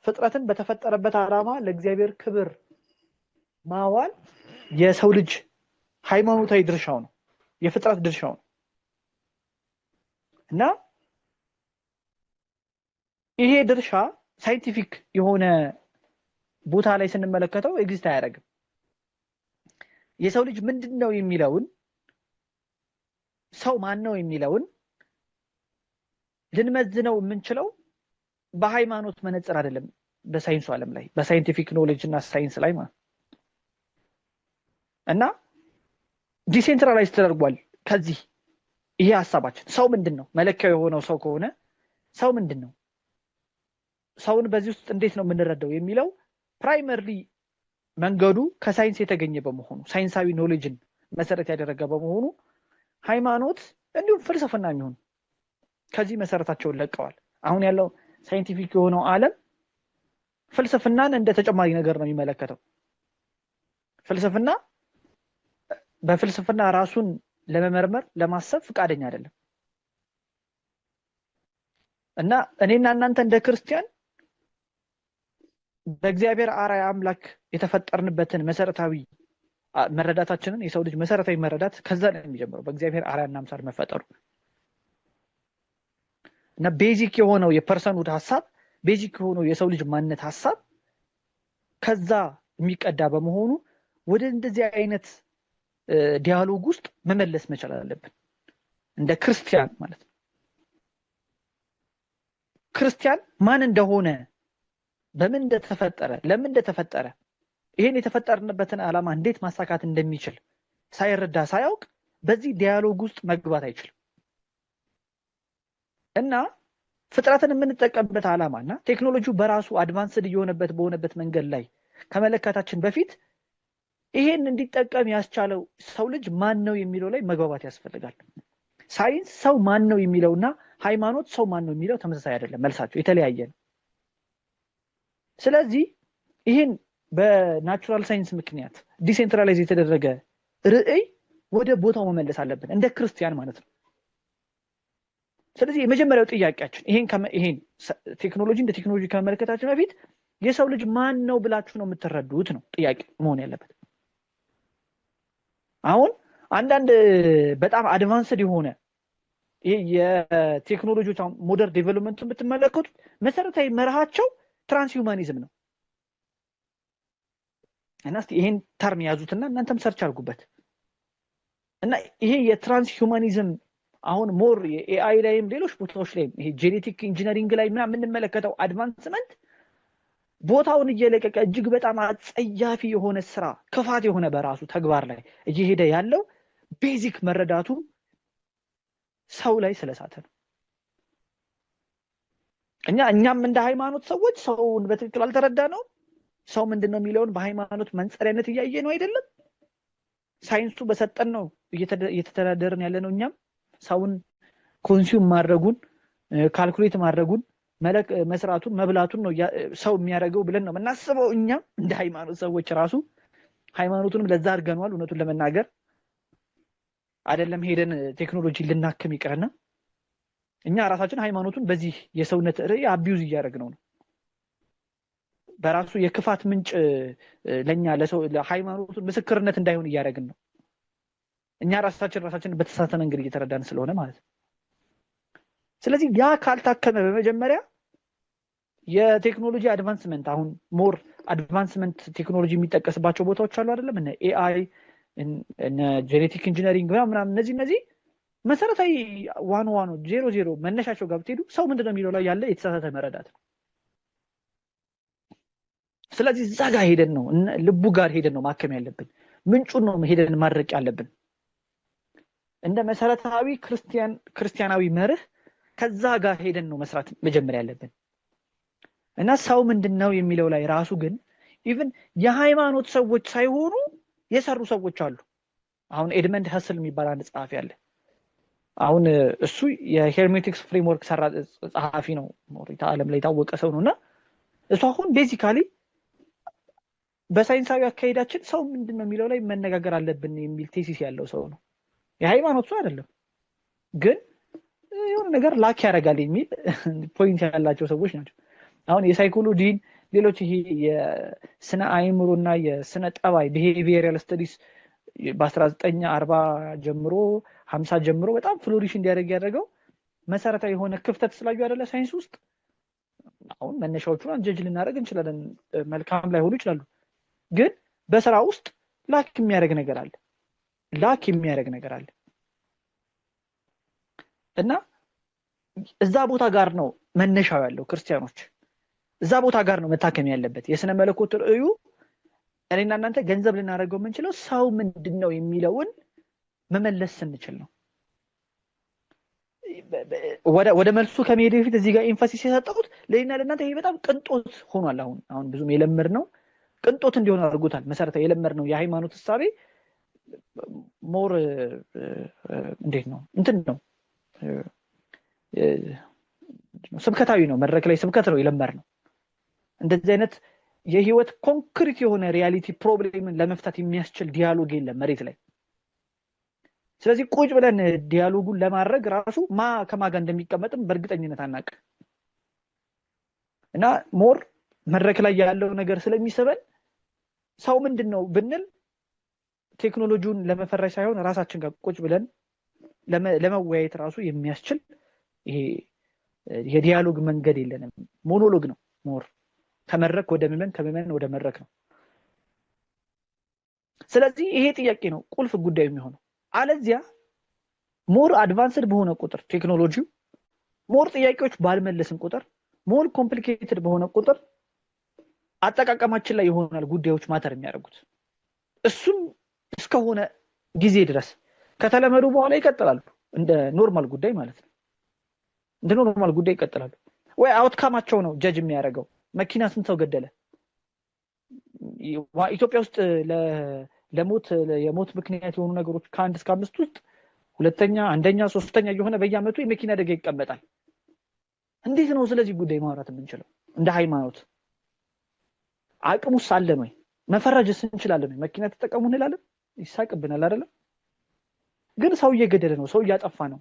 ፍጥረትን በተፈጠረበት ዓላማ ለእግዚአብሔር ክብር ማዋል የሰው ልጅ ሃይማኖታዊ ድርሻው ነው፣ የፍጥረት ድርሻው ነው። እና ይሄ ድርሻ ሳይንቲፊክ የሆነ ቦታ ላይ ስንመለከተው ኤግዚስት አያደርግም። የሰው ልጅ ምንድነው የሚለውን ሰው ማን ነው የሚለውን ልንመዝነው የምንችለው በሃይማኖት መነጽር አይደለም፣ በሳይንሱ ዓለም ላይ በሳይንቲፊክ ኖሌጅ እና ሳይንስ ላይ ማለት እና ዲሴንትራላይዝ ተደርጓል። ከዚህ ይሄ ሐሳባችን ሰው ምንድነው መለኪያው የሆነው ሰው ከሆነ ሰው ምንድነው፣ ሰውን በዚህ ውስጥ እንዴት ነው የምንረዳው የሚለው ፕራይመሪሊ መንገዱ ከሳይንስ የተገኘ በመሆኑ ሳይንሳዊ ኖሌጅን መሰረት ያደረገ በመሆኑ ሃይማኖት እንዲሁም ፍልስፍና የሚሆን ከዚህ መሰረታቸውን ለቀዋል። አሁን ያለው ሳይንቲፊክ የሆነው ዓለም ፍልስፍናን እንደ ተጨማሪ ነገር ነው የሚመለከተው። ፍልስፍና በፍልስፍና ራሱን ለመመርመር ለማሰብ ፍቃደኛ አይደለም። እና እኔና እናንተ እንደ ክርስቲያን በእግዚአብሔር አርአያ አምላክ የተፈጠርንበትን መሰረታዊ መረዳታችንን የሰው ልጅ መሰረታዊ መረዳት ከዛ ነው የሚጀምረው፣ በእግዚአብሔር አርአያና አምሳል መፈጠሩ እና ቤዚክ የሆነው የፐርሰንሁድ ሐሳብ፣ ቤዚክ የሆነው የሰው ልጅ ማንነት ሐሳብ ከዛ የሚቀዳ በመሆኑ ወደ እንደዚህ አይነት ዲያሎግ ውስጥ መመለስ መቻል አለብን እንደ ክርስቲያን ማለት ነው። ክርስቲያን ማን እንደሆነ፣ በምን እንደተፈጠረ፣ ለምን እንደተፈጠረ፣ ይሄን የተፈጠርንበትን ዓላማ እንዴት ማሳካት እንደሚችል ሳይረዳ ሳያውቅ በዚህ ዲያሎግ ውስጥ መግባት አይችልም። እና ፍጥረትን የምንጠቀምበት ዓላማና ቴክኖሎጂው በራሱ አድቫንስድ እየሆነበት በሆነበት መንገድ ላይ ከመለካታችን በፊት ይሄን እንዲጠቀም ያስቻለው ሰው ልጅ ማን ነው የሚለው ላይ መግባባት ያስፈልጋል። ሳይንስ ሰው ማን ነው የሚለውና ሃይማኖት ሰው ማን ነው የሚለው ተመሳሳይ አይደለም፣ መልሳቸው የተለያየ ነው። ስለዚህ ይሄን በናቹራል ሳይንስ ምክንያት ዲሴንትራላይዝ የተደረገ ርዕይ ወደ ቦታው መመለስ አለብን እንደ ክርስቲያን ማለት ነው። ስለዚህ የመጀመሪያው ጥያቄያችን ይሄን ቴክኖሎጂ እንደ ቴክኖሎጂ ከመመለከታችን በፊት የሰው ልጅ ማን ነው ብላችሁ ነው የምትረዱት ነው ጥያቄ መሆን ያለበት። አሁን አንዳንድ በጣም አድቫንስድ የሆነ ይሄ የቴክኖሎጂዎች ሞደርን ዴቨሎፕመንቱን ብትመለከቱት መሰረታዊ መርሃቸው ትራንስሂውማኒዝም ነው። እና እስቲ ይሄን ተርም ያዙትና እናንተም ሰርች አድርጉበት። እና ይሄ የትራንስሂውማኒዝም አሁን ሞር የኤአይ ላይም ሌሎች ቦታዎች ላይ ይሄ ጄኔቲክ ኢንጂነሪንግ ላይ ምናምን የምንመለከተው አድቫንስመንት ቦታውን እየለቀቀ እጅግ በጣም አጸያፊ የሆነ ስራ፣ ክፋት የሆነ በራሱ ተግባር ላይ እየሄደ ያለው ቤዚክ መረዳቱ ሰው ላይ ስለሳተ ነው። እኛም እንደ ሃይማኖት ሰዎች ሰውን በትክክል አልተረዳ ነው። ሰው ምንድነው የሚለውን በሃይማኖት መንጸሪያነት እያየ ነው አይደለም። ሳይንሱ በሰጠን ነው እየተተዳደርን ያለ ነው። እኛም ሰውን ኮንሱም ማድረጉን ካልኩሌት ማድረጉን መስራቱን መብላቱን ነው ሰው የሚያደርገው ብለን ነው የምናስበው። እኛም እንደ ሃይማኖት ሰዎች ራሱ ሃይማኖቱንም ለዛ አድርገናል። እውነቱን ለመናገር አይደለም ሄደን ቴክኖሎጂ ልናክም ይቅርና እኛ ራሳችን ሃይማኖቱን በዚህ የሰውነት ርዕይ አቢዩዝ እያደረግነው ነው። በራሱ የክፋት ምንጭ ለኛ ለሰው ለሃይማኖቱን ምስክርነት እንዳይሆን እያደረግን ነው። እኛ ራሳችን በተሳሳተ መንገድ እየተረዳን ስለሆነ ማለት ነው። ስለዚህ ያ ካልታከመ በመጀመሪያ የቴክኖሎጂ አድቫንስመንት አሁን ሞር አድቫንስመንት ቴክኖሎጂ የሚጠቀስባቸው ቦታዎች አሉ አይደለም፣ እነ ኤአይ እነ ጄኔቲክ ኢንጂነሪንግ ምናምን እነዚህ መሰረታዊ ዋኖ 00 መነሻቸው ጋር ብትሄዱ ሰው ምንድነው የሚለው ላይ ያለ የተሳሳተ መረዳት ነው። ስለዚህ እዛ ጋር ሄደን ነው ልቡ ጋር ሄደን ነው ማከም ያለብን፣ ምንጩን ነው ሄደን ማድረቅ ያለብን። እንደ መሰረታዊ ክርስቲያናዊ መርህ ከዛ ጋር ሄደን ነው መስራት መጀመሪያ ያለብን። እና ሰው ምንድነው የሚለው ላይ ራሱ ግን ኢቭን የሃይማኖት ሰዎች ሳይሆኑ የሰሩ ሰዎች አሉ። አሁን ኤድመንድ ሀስል የሚባል አንድ ጸሐፊ አለ። አሁን እሱ የሄርሜቲክስ ፍሬምወርክ ጸሐፊ ነው፣ ዓለም ላይ የታወቀ ሰው ነውና እሱ አሁን ቤዚካሊ በሳይንሳዊ አካሄዳችን ሰው ምንድነው የሚለው ላይ መነጋገር አለብን የሚል ቴሲስ ያለው ሰው ነው። የሃይማኖት ሰው አይደለም፣ ግን የሆነ ነገር ላክ ያደርጋል የሚል ፖይንት ያላቸው ሰዎች ናቸው። አሁን የሳይኮሎጂን ሌሎች ይሄ የስነ አእምሮና የስነ ጠባይ ቢሄቪየራል ስተዲስ በ1940 ጀምሮ 50 ጀምሮ በጣም ፍሎሪሽ እንዲያደርግ ያደረገው መሰረታዊ የሆነ ክፍተት ስላዩ አይደለ ሳይንስ ውስጥ። አሁን መነሻዎቹን አንጀጅ ልናደርግ እንችላለን፣ መልካም ላይ ሆኑ ይችላሉ፣ ግን በስራ ውስጥ ላክ የሚያደርግ ነገር አለ እና እዛ ቦታ ጋር ነው መነሻው ያለው። ክርስቲያኖች እዛ ቦታ ጋር ነው መታከም ያለበት። የስነ መለኮት ርዕዩ እኔና እናንተ ገንዘብ ልናደርገው የምንችለው ሰው ምንድነው የሚለውን መመለስ ስንችል ነው። ወደ መልሱ ከመሄድ በፊት እዚህ ጋር ኤምፋሲስ የሰጠሁት ለእኔና ለእናንተ ይሄ በጣም ቅንጦት ሆኗል። አሁን ብዙም የለመድነው ቅንጦት እንዲሆን አድርጎታል። መሰረታዊ የለመድነው የሃይማኖት እሳቤ ሞር እንዴት ነው ነው ስብከታዊ ነው። መድረክ ላይ ስብከት ነው የለመድነው። እንደዚህ አይነት የህይወት ኮንክሪት የሆነ ሪያሊቲ ፕሮብሌምን ለመፍታት የሚያስችል ዲያሎግ የለም መሬት ላይ። ስለዚህ ቁጭ ብለን ዲያሎጉን ለማድረግ ራሱ ከማጋ እንደሚቀመጥም በእርግጠኝነት አናቅ እና ሞር መድረክ ላይ ያለው ነገር ስለሚሰበን ሰው ምንድነው ብንል ቴክኖሎጂውን ለመፈረጅ ሳይሆን ራሳችን ጋር ቁጭ ብለን ለመወያየት ራሱ የሚያስችል ይሄ የዲያሎግ መንገድ የለንም። ሞኖሎግ ነው ሞር ከመድረክ ወደ ምመን ከመመን ወደ መድረክ ነው። ስለዚህ ይሄ ጥያቄ ነው ቁልፍ ጉዳይ የሚሆነው። አለዚያ ሞር አድቫንስድ በሆነ ቁጥር ቴክኖሎጂው ሞር ጥያቄዎች ባልመለስን ቁጥር ሞር ኮምፕሊኬትድ በሆነ ቁጥር አጠቃቀማችን ላይ ይሆናል ጉዳዮች ማተር የሚያደርጉት። እሱም እስከሆነ ጊዜ ድረስ ከተለመዱ በኋላ ይቀጥላሉ እንደ ኖርማል ጉዳይ ማለት ነው። እንደ ኖርማል ጉዳይ ይቀጥላሉ ወይ አውትካማቸው ነው ጀጅ የሚያደርገው። መኪና ስንት ሰው ገደለ? ኢትዮጵያ ውስጥ የሞት ምክንያት የሆኑ ነገሮች ከ1 እስከ 5 ውስጥ ሁለተኛ፣ አንደኛ፣ ሶስተኛ የሆነ በየአመቱ የመኪና አደጋ ይቀመጣል። እንዴት ነው ስለዚህ ጉዳይ ማውራት የምንችለው? እንደ ሃይማኖት አቅሙስ አለን ወይ? መፈረጅስ እንችላለን ወይ? መኪና ተጠቀሙ እንላለን? ይሳቅብናል አይደለም? ግን ሰው እየገደለ ነው፣ ሰው እያጠፋ ነው።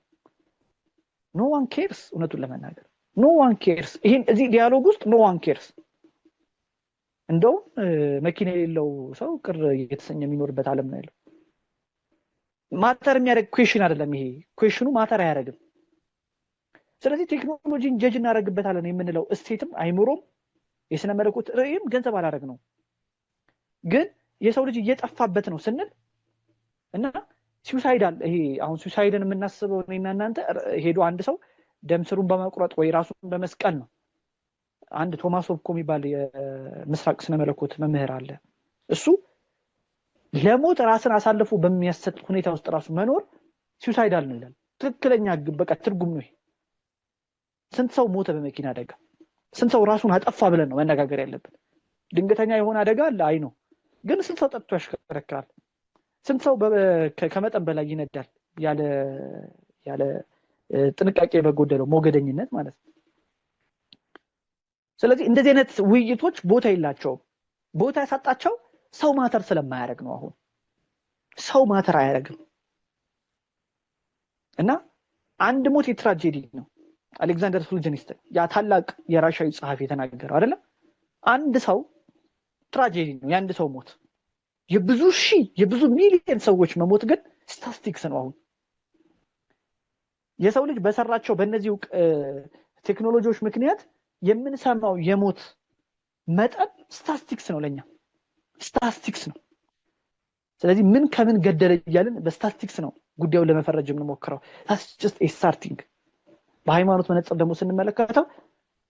ኖ ዋን ኬርስ። እውነቱን ለመናገር ኖ ዋን ኬርስ። ይሄን እዚህ ዲያሎግ ውስጥ ኖ ዋን ኬርስ። እንደው መኪና የሌለው ሰው ቅር እየተሰኘ የሚኖርበት ዓለም ነው ያለው። ማተር የሚያደርግ ኩዌሽን አይደለም ይሄ። ኩዌሽኑ ማተር አያደርግም። ስለዚህ ቴክኖሎጂን ጀጅ እናደርግበታለን የምንለው እስቴትም አይምሮም የስነ መለኮት ራዕይም ገንዘብ አላደረግ ነው። ግን የሰው ልጅ እየጠፋበት ነው ስንል እና ሱሳይዳል ይሄ አሁን ሱሳይድን የምናስበው እኔና እናንተ ሄዶ አንድ ሰው ደም ስሩን በመቁረጥ ወይ ራሱን በመስቀል ነው። አንድ ቶማስ ሆብኮ የሚባል የምስራቅ ስነ መለኮት መምህር አለ። እሱ ለሞት ራስን አሳልፎ በሚያሰጥ ሁኔታ ውስጥ ራሱ መኖር ሱሳይዳል ነው ይላል። ትክክለኛ በቃ ትርጉም ነው ይሄ። ስንት ሰው ሞተ በመኪና አደጋ? ስንት ሰው ራሱን አጠፋ ብለን ነው መነጋገር ያለብን። ድንገተኛ የሆነ አደጋ አለ አይ ነው። ግን ስንት ሰው ጠጥቶ ያሽከረክራል? ስንት ሰው ከመጠን በላይ ይነዳል ያለ ጥንቃቄ በጎደለው ሞገደኝነት ማለት ነው። ስለዚህ እንደዚህ አይነት ውይይቶች ቦታ የላቸውም። ቦታ ያሳጣቸው ሰው ማተር ስለማያደርግ ነው። አሁን ሰው ማተር አያደርግም እና አንድ ሞት የትራጀዲ ነው። አሌክዛንደር ሶልጀኒስተን ያ ታላቅ የራሻዊ ጸሐፊ የተናገረው አይደለም? አንድ ሰው ትራጀዲ ነው የአንድ ሰው ሞት። የብዙ ሚሊዮን ሰዎች መሞት ግን ስታቲስቲክስ ነው። አሁን የሰው ልጅ በሰራቸው በእነዚህ ቴክኖሎጂዎች ምክንያት የምንሰማው የሞት መጠን ስታቲስቲክስ ነው፣ ለኛ ስታቲስቲክስ ነው። ስለዚህ ምን ከምን ገደለ እያልን በስታቲስቲክስ ነው ጉዳዩን ለመፈረጅ የምንሞክረው። that's just a starting። በሃይማኖት መነጽር ደግሞ ስንመለከተው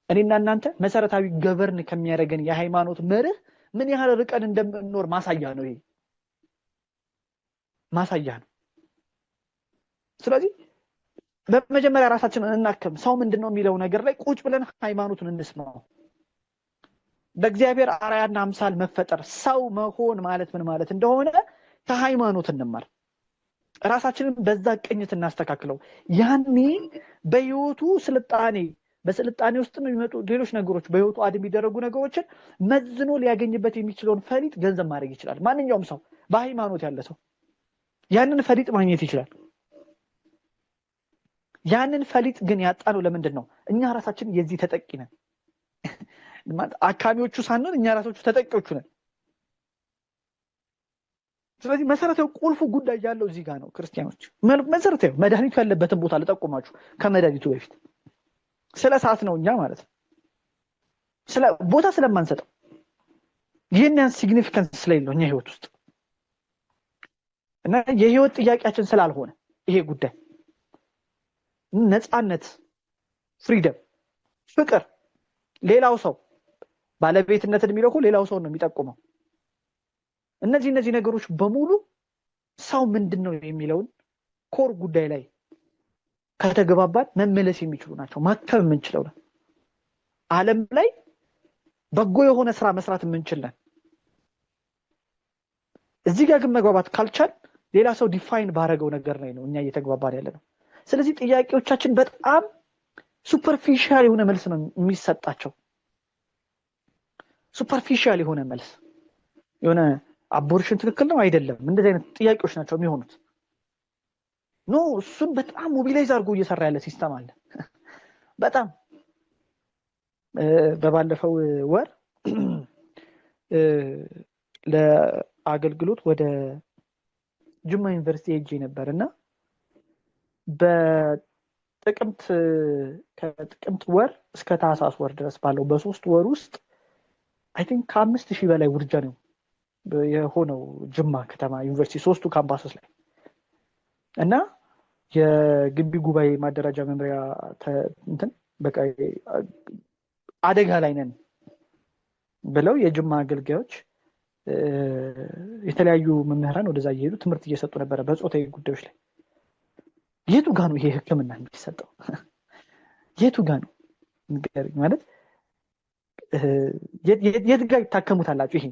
እኔና እናንተ መሰረታዊ ገቨርን ከሚያደርገን የሃይማኖት መርህ ምን ያህል ርቀን እንደምንኖር ማሳያ ነው። ይሄ ማሳያ ነው። ስለዚህ በመጀመሪያ ራሳችንን እናከም። ሰው ምንድነው የሚለው ነገር ላይ ቁጭ ብለን ሃይማኖቱን እንስማው። በእግዚአብሔር አርአያና አምሳል መፈጠር ሰው መሆን ማለት ምን ማለት እንደሆነ ከሃይማኖት እንማር። ራሳችንን በዛ ቅኝት እናስተካክለው። ያኔ በህይወቱ በስልጣኔ ውስጥ የሚመጡ ሌሎች ነገሮች በህይወቱ አድ የሚደረጉ ነገሮችን መዝኖ ሊያገኝበት የሚችለውን ፈሊጥ ገንዘብ ማድረግ ይችላል። ማንኛውም ሰው በሃይማኖት ያለ ሰው ያንን ፈሊጥ ማግኘት ይችላል። ያንን ፈሊጥ ግን ያጣነው ለምንድን ነው? እኛ ራሳችን የዚህ ተጠቂ ነን። አካሚዎቹ ሳንሆን እኛ ራሳችን ተጠቂዎቹ ነን። ስለዚህ መሰረታዊ ቁልፉ ጉዳይ ያለው እዚህ ጋር ነው። ክርስቲያኖች መሰረታዊ መድኃኒቱ ያለበትን ቦታ ልጠቁማችሁ። ከመድኃኒቱ በፊት ስለ ሰዓት ነው እኛ ማለት ነው። ስለ ቦታ ስለማንሰጠው ይህን ሲግኒፊካንስ ስለሌለው እኛ ህይወት ውስጥ እና የህይወት ጥያቄያችን ስላልሆነ ይሄ ጉዳይ ነፃነት፣ ፍሪደም፣ ፍቅር፣ ሌላው ሰው ባለቤትነትን የሚለው ሌላው ሰው ነው የሚጠቁመው። እነዚህ ነገሮች በሙሉ ሰው ምንድነው የሚለውን ኮር ጉዳይ ላይ ከተገባባን መመለስ የሚችሉ ናቸው። ማከም የምንችለው ነው። ዓለም ላይ በጎ የሆነ ስራ መስራት የምንችላለን። እዚህ ጋር ግን መግባባት ካልቻል ሌላ ሰው ዲፋይን ባረገው ነገር ላይ ነው እኛ እየተግባባን ያለነው። ስለዚህ ጥያቄዎቻችን በጣም ሱፐርፊሻል የሆነ መልስ ነው የሚሰጣቸው። ሱፐርፊሻል የሆነ መልስ የሆነ አቦርሽን ትክክል ነው አይደለም እንደዚህ አይነት ጥያቄዎች ናቸው የሚሆኑት። ኖ እሱን በጣም ሞቢላይዝ አድርጎ እየሰራ ያለ ሲስተም አለ። በጣም በባለፈው ወር ለአገልግሎት ወደ ጅማ ዩኒቨርሲቲ ሄጄ ነበርና ከጥቅምት ወር እስከ ታህሳስ ወር ድረስ ባለው በ3 ወር ውስጥ አይ ቲንክ ከ5000 በላይ ውርጃ ነው የሆነው ጅማ ከተማ ዩኒቨርሲቲ 3ቱ ካምፓሶች ላይ እና የግቢ ጉባኤ ማደራጃ መምሪያ እንትን በቃ አደጋ ላይ ነን ብለው የጅማ አገልጋዮች የተለያዩ መምህራን ወደዛ እየሄዱ ትምህርት እየሰጡ ነበር በጾታዊ ጉዳዮች ላይ። የቱ ጋር ነው ይሄ ህክምና የሚሰጠው? የቱ ጋር ነው ንገረኝ። ማለት የት ጋር ይታከሙታላችሁ? ይሄ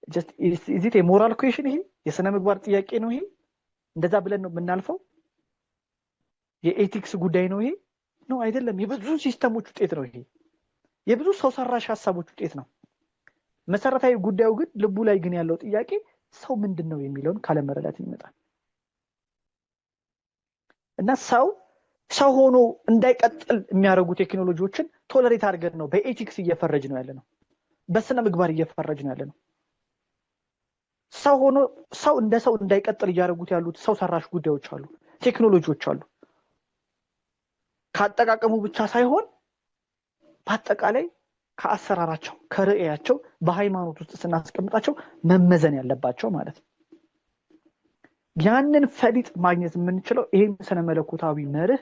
just is it a moral question? ይሄ የሥነ ምግባር ጥያቄ ነው? ይሄ እንደዛ ብለን ነው የምናልፈው? የኤቲክስ ጉዳይ ነው ይሄ? ነው አይደለም። የብዙ ሲስተሞች ውጤት ነው ይሄ። የብዙ ሰው ሰራሽ ሐሳቦች ውጤት ነው። መሰረታዊ ጉዳዩ ግን ልቡ ላይ ግን ያለው ጥያቄ ሰው ምንድነው የሚለውን ካለመረዳት ይመጣል። እና ሰው ሆኖ እንዳይቀጥል የሚያደርጉ ቴክኖሎጂዎችን ቶለሬት አድርገን ነው በኤቲክስ እየፈረጅ ነው ያለ ነው። በስነ ምግባር እየፈረጅ ነው ያለ ነው። ሰው ሆኖ ሰው እንደ ሰው እንዳይቀጥል እያደረጉት ያሉት ሰው ሰራሽ ጉዳዮች አሉ፣ ቴክኖሎጂዎች አሉ። ካጠቃቀሙ ብቻ ሳይሆን በአጠቃላይ ከአሰራራቸው ከርዕያቸው በሃይማኖት ውስጥ ስናስቀምጣቸው መመዘን ያለባቸው ማለት ነው። ያንን ፈሊጥ ማግኘት የምንችለው ይሄን ስነ መለኮታዊ መርህ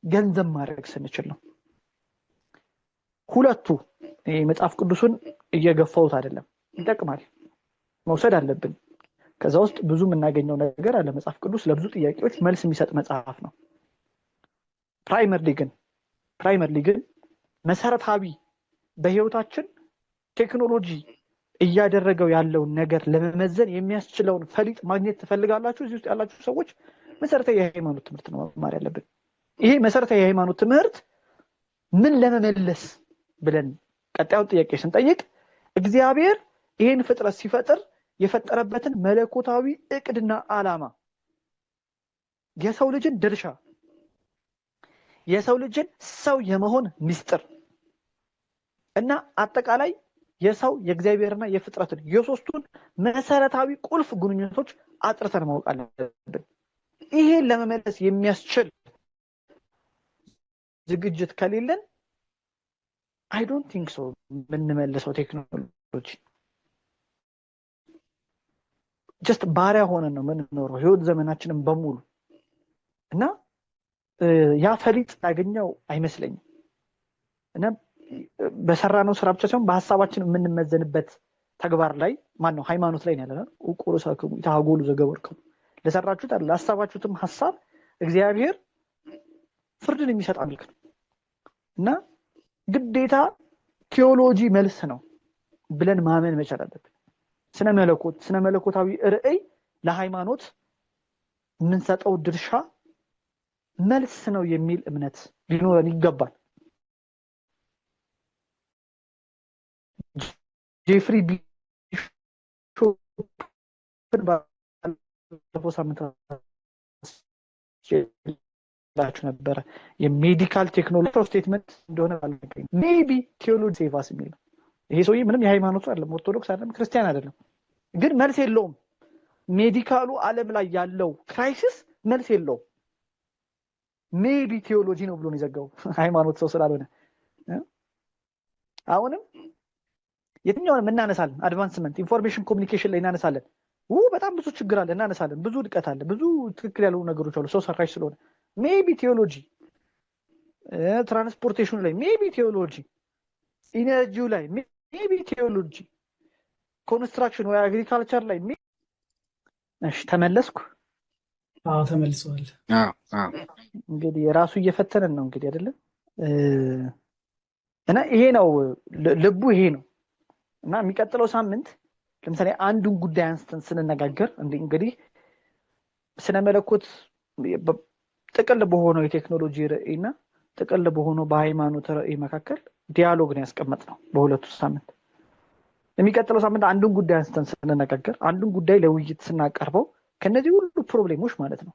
ገንዘብ ማድረግ ስንችል ነው። ሁለቱ መጽሐፍ ቅዱስን እየገፋውት አይደለም፣ ይጠቅማል፣ መውሰድ አለብን። ከዛ ውስጥ ብዙ የምናገኘው ነገር አለ። መጽሐፍ ቅዱስ ለብዙ ጥያቄዎች መልስ የሚሰጥ መጽሐፍ ነው። ፕራይመርሊ ግን መሰረታዊ በህይወታችን ቴክኖሎጂ እያደረገው ያለውን ነገር ለመመዘን የሚያስችለውን ፈሊጥ ማግኘት ትፈልጋላችሁ? እዚህ ውስጥ ያላችሁ ሰዎች መሰረታዊ የሃይማኖት ትምህርት ነው መማር ያለብን። ይሄ መሰረታዊ የሃይማኖት ትምህርት ምን ለመመለስ ብለን ቀጣዩን ጥያቄ ስንጠይቅ እግዚአብሔር ይሄን ፍጥረት ሲፈጥር የፈጠረበትን መለኮታዊ እቅድና ዓላማ፣ የሰው ልጅን ድርሻ፣ የሰው ልጅን ሰው የመሆን ምስጢር እና አጠቃላይ የሰው የእግዚአብሔርና የፍጥረትን የሶስቱን መሰረታዊ ቁልፍ ግንኙነቶች አጥርተን ማወቅ አለብን። ይሄን ለመመለስ የሚያስችል ዝግጅት ከሌለን አይ ዶንት ቲንክ ሶ የምንመልሰው ቴክኖሎጂ ጀስት ባሪያ ሆነን ነው የምንኖረው ህይወት ዘመናችንን በሙሉ እና ያ ፈሊጥ ያገኘው አይመስለኝም። እና በሰራነው ስራ ብቻ ሳይሆን በሐሳባችን የምንመዘንበት ተግባር ላይ ማነው ሃይማኖት ላይ ያለና ቁርሳከሙ ይታጎሉ ዘገበርከሙ ለሰራችሁት አይደል ለሐሳባችሁትም ሐሳብ እግዚአብሔር ፍርድን የሚሰጥ አምላክ ነው። እና ግዴታ ቴዎሎጂ መልስ ነው ብለን ማመን መቻል አለብን። ስነ መለኮታዊ ርዕይ ለሃይማኖት የምንሰጠው ድርሻ መልስ ነው የሚል እምነት ሊኖረን ይገባል። ጄፍሪ ቢሾፕን ባለፈው ሳምንት ላችሁ ነበረ የሜዲካል ቴክኖሎጂ ስቴትመንት እንደሆነ አልነገረኝ። ሜቢ ቴዎሎጂ ሴቫስ የሚል ነው። ይሄ ሰውዬ ምንም የሃይማኖቱ አይደለም፣ ኦርቶዶክስ አይደለም፣ ክርስቲያን አይደለም፣ ግን መልስ የለውም። ሜዲካሉ ዓለም ላይ ያለው ክራይሲስ መልስ የለውም። ሜቢ ቴዎሎጂ ነው ብሎ ነው የዘጋው ሃይማኖት ሰው ስላልሆነ። አሁንም የትኛውንም እናነሳለን፣ አድቫንስመንት ኢንፎርሜሽን ኮሚኒኬሽን ላይ እናነሳለን። በጣም ብዙ ችግር አለ እናነሳለን፣ ብዙ ድቀት አለ፣ ብዙ ትክክል ያሉ ነገሮች አሉ ሰው ሰራሽ ስለሆነ። ሜቢ ቴዎሎጂ ትራንስፖርቴሽኑ ላይ ሜቢ ቴዎሎጂ፣ ኢነርጂው ላይ ሜቢ ቴዎሎጂ፣ ኮንስትራክሽን ወይ አግሪካልቸር ላይ እሺ ተመለስኩ። ተመልሰዋል። እንግዲህ የራሱ እየፈተነን ነው እንግዲህ አይደለም። እና ይሄ ነው ልቡ ይሄ ነው። እና የሚቀጥለው ሳምንት ለምሳሌ አንዱን ጉዳይ አንስተን ስንነጋገር እንግዲህ ስነ መለኮት ጥቅል በሆነው የቴክኖሎጂ ርዕይና ጥቅል በሆነው በሃይማኖት ርዕይ መካከል ዲያሎግ ነው ያስቀመጥነው በሁለቱ ሳምንት። የሚቀጥለው ሳምንት አንዱን ጉዳይ አንስተን ስንነጋገር አንዱን ጉዳይ ለውይይት ስናቀርበው ከነዚህ ሁሉ ፕሮብሌሞች ማለት ነው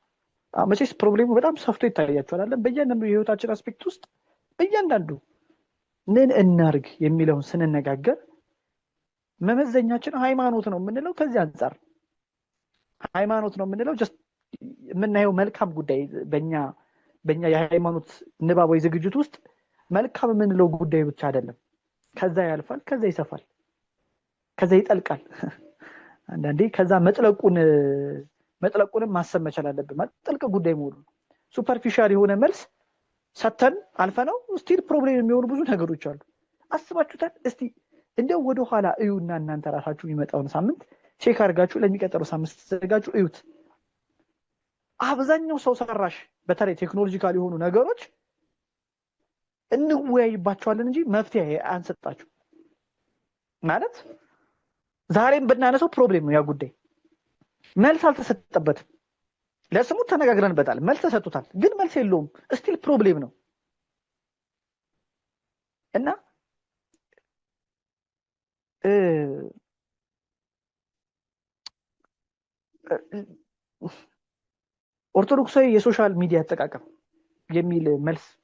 መቼስ ፕሮብሌሙ በጣም ሰፍቶ ይታያቸዋል አይደል? በእያንዳንዱ የህይወታችን አስፔክት ውስጥ በእያንዳንዱ ምን እናርግ የሚለውን ስንነጋገር መመዘኛችን ሃይማኖት ነው የምንለው ከዚህ አንፃር ሃይማኖት ነው የምንለው ጀስት የምናየው መልካም ጉዳይ በእኛ የሃይማኖት ንባባዊ ዝግጅት ውስጥ መልካም የምንለው ጉዳይ ብቻ አይደለም። ከዛ ያልፋል፣ ከዛ ይሰፋል፣ ከዛ ይጠልቃል። አንዳንዴ ከዛ መጥለቁንም ማሰብ መቻል አለብን። መጥልቅ ጉዳይ መሆኑ ሱፐርፊሻል የሆነ መልስ ሰተን አልፈነው ስቲል ፕሮብሌም የሚሆኑ ብዙ ነገሮች አሉ። አስባችሁታል? እስቲ እንደው ወደ ኋላ እዩና እናንተ ራሳችሁ የሚመጣውን ሳምንት ቼክ አድርጋችሁ ለሚቀጥለው ሳምንት ተዘጋጁ እዩት። አብዛኛው ሰው ሰራሽ በተለይ ቴክኖሎጂካል የሆኑ ነገሮች እንወያይባቸዋለን እንጂ መፍትሄ አንሰጣቸው። ማለት ዛሬም ብናነሳው ፕሮብሌም ነው ያ ጉዳይ መልስ አልተሰጠበትም። ለስሙ ተነጋግረንበታል፣ መልስ ተሰጥቷል፣ ግን መልስ የለውም። ስቲል ፕሮብሌም ነው እና ኦርቶዶክሳዊ የሶሻል ሚዲያ አጠቃቀም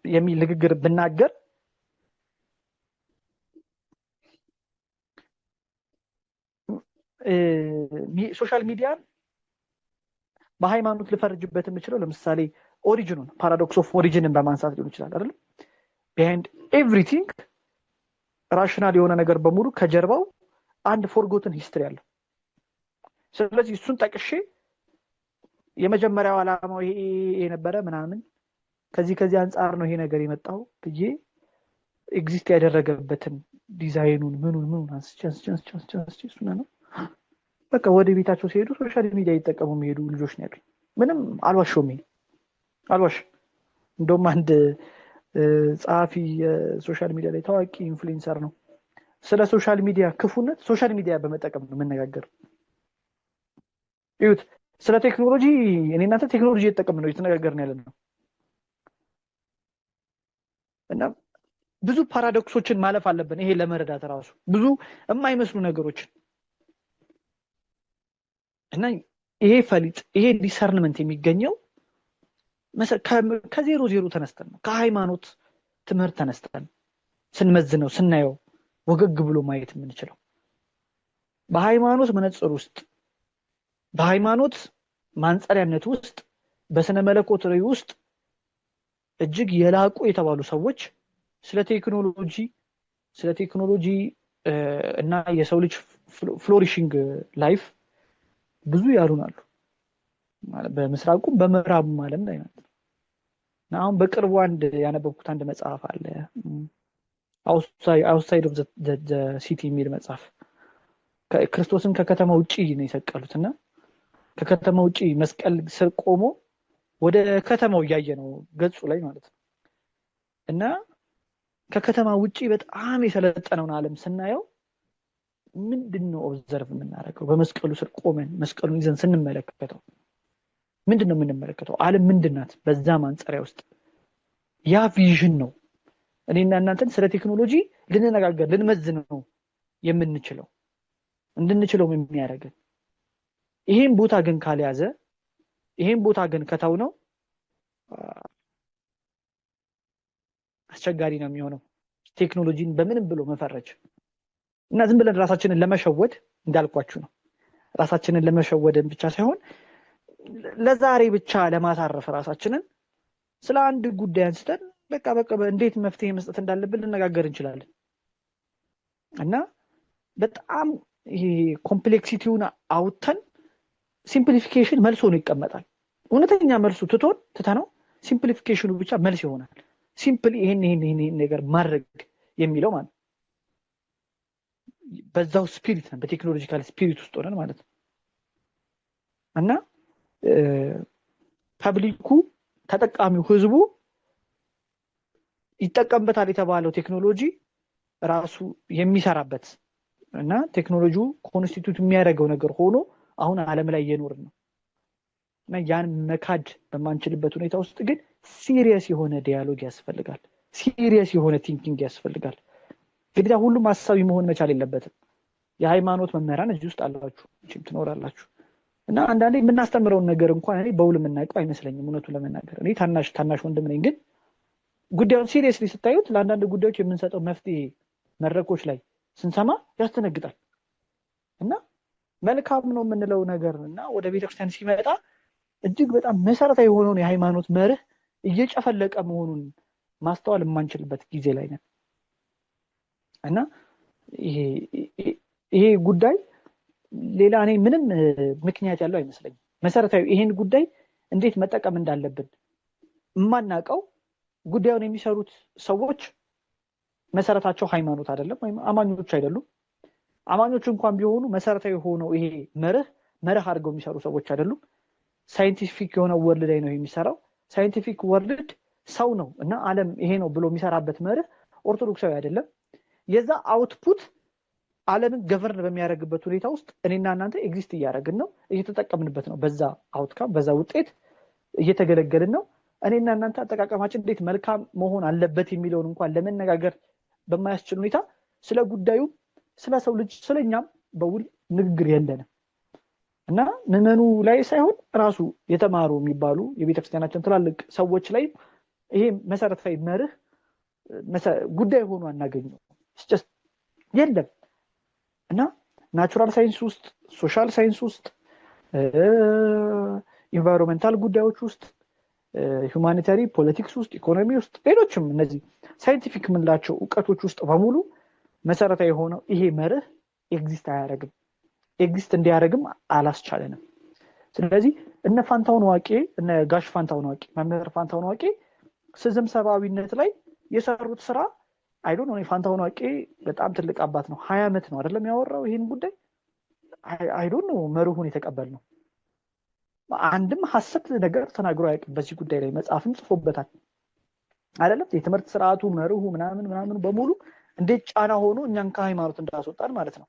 የሚል ንግግር ብናገር ሶሻል ሚዲያ በሃይማኖት ልፈርጅበት የምችለው ለምሳሌ ኦሪጂኑን ፓራዶክስ ኦፍ ኦሪጂንን በማንሳት ሊሆን ይችላል አይደል? behind everything ራሽናል የሆነ ነገር በሙሉ ከጀርባው አንድ ፎርጎተን ሂስትሪ አለ። ስለዚህ እሱን ጠቅሼ የመጀመሪያው ዓላማው ይሄ ነበረ ምናምን ከዚህ አንፃር ነው ይሄ ነገር የመጣው ብዬ ኤግዚስት ያደረገበትን ዲዛይኑን ምኑን አንስቼ እሱና ነው በቃ ወደ ቤታቸው ሲሄዱ ሶሻል ሚዲያ ይጠቀሙ የሚሄዱ ልጆች ነው ያሉት። ምንም አልዋሽም። እንደውም አንድ ጸሐፊ ሶሻል ሚዲያ ላይ ታዋቂ ኢንፍሉዌንሰር ነው ስለ ሶሻል ሚዲያ ክፉነት ሶሻል ሚዲያ በመጠቀም ነው መነጋገር። ይሁት ስለ ቴክኖሎጂ እኔ እናንተ ቴክኖሎጂ እየተጠቀምን ነው እየተነጋገርን ያለነው እና ብዙ ፓራዶክሶችን ማለፍ አለብን። ይሄ ለመረዳት ራሱ ብዙ የማይመስሉ ነገሮችን እና ይሄ ፈሊጥ ይሄ ዲሰርንመንት የሚገኘው ከዜሮ ተነስተን ነው። ከሃይማኖት ትምህርት ተነስተን ስንመዝነው ስናየው ወገግ ብሎ ማየት የምንችለው በሃይማኖት መነጽር ውስጥ በሃይማኖት ማንጸሪያነት ውስጥ በስነ መለኮት ራዕይ ውስጥ እጅግ የላቁ የተባሉ ሰዎች ስለ ቴክኖሎጂ እና የሰው ልጅ ፍሎሪሺንግ ላይፍ ብዙ ያሉናሉ በምስራቁም በምዕራቡም ዓለም ላይ ማለት ነው። አሁን በቅርቡ አንድ ያነበብኩት አንድ መጽሐፍ አለ outside of the city የሚል መጽሐፍ ክርስቶስን ከከተማ ውጪ ነው የሰቀሉትና ከከተማ ውጪ መስቀል ስር ቆሞ ወደ ከተማው ያየ ነው ገጹ ላይ ማለት ነው። እና ከከተማ ውጪ በጣም የሰለጠነውን ዓለም ስናየው ምንድነው ኦብዘርቭ የምናደርገው? በመስቀሉ ስር ቆመን መስቀሉን ይዘን ስንመለከተው ምንድነው የምንመለከተው? ዓለም ምንድናት? በዛ ማንጸሪያ ውስጥ ያ ቪዥን ነው እኔና እናንተን ስለ ቴክኖሎጂ ልንነጋገር ልንመዝን ነው የምንችለው እንድንችለው የሚያደርገን። ይሄን ቦታ ግን ካልያዘ ይሄን ቦታ ግን ከተው ነው አስቸጋሪ ነው የሚሆነው ቴክኖሎጂን በምንም ብሎ መፈረጅ እና ዝም ብለን ራሳችንን ለመሸወድ እንዳልኳችሁ ነው። ራሳችንን ለመሸወድን ብቻ ሳይሆን ለዛሬ ብቻ ለማሳረፍ ራሳችንን ስለ አንድ ጉዳይ አንስተን በቃ እንዴት መፍትሄ መስጠት እንዳለብን ልነጋገር እንችላለን። እና በጣም ይሄ ኮምፕሌክሲቲውን አውጥተን ሲምፕሊፊኬሽን መልሶ ነው ይቀመጣል። እውነተኛ መልሱ ትተነው ሲምፕሊፊኬሽኑ ብቻ መልስ ይሆናል። ሲምፕሊ ይሄን ነገር ማድረግ የሚለው ማለት በዛው ስፒሪት ነው በቴክኖሎጂካል ስፒሪት ውስጥ ሆነን ማለት ነው። እና ፐብሊኩ ተጠቃሚው ህዝቡ ይጠቀምበታል የተባለው ቴክኖሎጂ ራሱ የሚሰራበት እና ቴክኖሎጂው ኮንስቲቱት የሚያደርገው ነገር ሆኖ አሁን ዓለም ላይ እየኖርን ነው። እና ያን መካድ በማንችልበት ሁኔታ ውስጥ ግን ሲሪየስ የሆነ ዲያሎግ ያስፈልጋል። ሲሪየስ የሆነ ቲንኪንግ ያስፈልጋል። ግዴታ ሁሉም አሳቢ መሆን መቻል የለበትም። የሃይማኖት መምህራን እዚህ ውስጥ አላችሁ፣ እቺም ትኖራላችሁ። እና አንዳንዴ የምናስተምረውን ነገር እንኳን እኔ በውል የምናውቀው አይመስለኝም እውነቱን ለመናገር። እኔ ታናሽ ወንድም ነኝ፣ ግን ጉዳዩን ሲሪየስሊ ስታዩት ለአንዳንድ ጉዳዮች የምንሰጠው መፍትሄ መድረኮች ላይ ስንሰማ ያስተነግጣል። እና መልካም ነው የምንለው ነገር እና ወደ ቤተክርስቲያን ሲመጣ እጅግ በጣም መሰረታዊ የሆነውን የሃይማኖት መርህ እየጨፈለቀ መሆኑን ማስተዋል የማንችልበት ጊዜ ላይ ነን። እና ይሄ ጉዳይ ሌላ እኔ ምንም ምክንያት ያለው አይመስለኝም። መሰረታዊ ይሄን ጉዳይ እንዴት መጠቀም እንዳለብን የማናውቀው ጉዳዩን የሚሰሩት ሰዎች መሰረታቸው ሃይማኖት አይደለም ወይም አማኞች አይደሉም። አማኞች እንኳን ቢሆኑ መሰረታዊ ሆነው ይሄ መርህ አድርገው የሚሰሩ ሰዎች አይደሉም። ሳይንቲፊክ የሆነ ወርልድ ላይ ነው የሚሰራው። ሳይንቲፊክ ወርልድ ሰው ነው እና ዓለም ይሄ ነው ብሎ የሚሰራበት መርህ ኦርቶዶክሳዊ አይደለም። የዛ አውትፑት ዓለምን ገቨርን በሚያደርግበት ሁኔታ ውስጥ እኔና እናንተ ኤግዚስት እያደረግን ነው፣ እየተጠቀምንበት ነው። በዛ አውትካም በዛ ውጤት እየተገለገልን ነው። እኔና እናንተ አጠቃቀማችን እንዴት መልካም መሆን አለበት የሚለውን እንኳን ለመነጋገር በማያስችል ሁኔታ ስለ ጉዳዩ ስለ ሰው ልጅ ስለኛም በውል ንግግር የለንም። እና ምዕመኑ ላይ ሳይሆን ራሱ የተማሩ የሚባሉ የቤተክርስቲያናችን ትላልቅ ሰዎች ላይ ይሄ መሰረታዊ መርህ ጉዳይ ሆኖ አናገኘው የለም። እና ናቹራል ሳይንስ ውስጥ፣ ሶሻል ሳይንስ ውስጥ፣ ኢንቫይሮንመንታል ጉዳዮች ውስጥ፣ ሁማኒታሪ ፖለቲክስ ውስጥ፣ ኢኮኖሚ ውስጥ፣ ሌሎችም እነዚህ ሳይንቲፊክ የምንላቸው እውቀቶች ውስጥ በሙሉ መሰረታዊ የሆነው ይሄ መርህ ኤግዚስት አያደርግም። ኤግዚስት እንዲያደርግም አላስቻለንም። ስለዚህ እነ ፋንታውን ዋቄ እነ ጋሽ ፋንታውን ዋቄ መምህር ፋንታውን ዋቄ ስዝም ሰብአዊነት ላይ የሰሩት ስራ አይ ዶንት ኖ። ፋንታውን ዋቄ በጣም ትልቅ አባት ነው። 20 ዓመት ነው አይደለም ያወራው ይሄን ጉዳይ። አይ ዶንት ኖ መርሁን የተቀበልነው አንድም ሐሰት ነገር ተናግሮ አያውቅም። በዚህ ጉዳይ ላይ መጽሐፍም ጽፎበታል አይደለም። የትምህርት ስርዓቱ መርሁ ምናምን በሙሉ እንዴት ጫና ሆኖ እኛን ከሃይማኖት እንዳስወጣን ማለት ነው።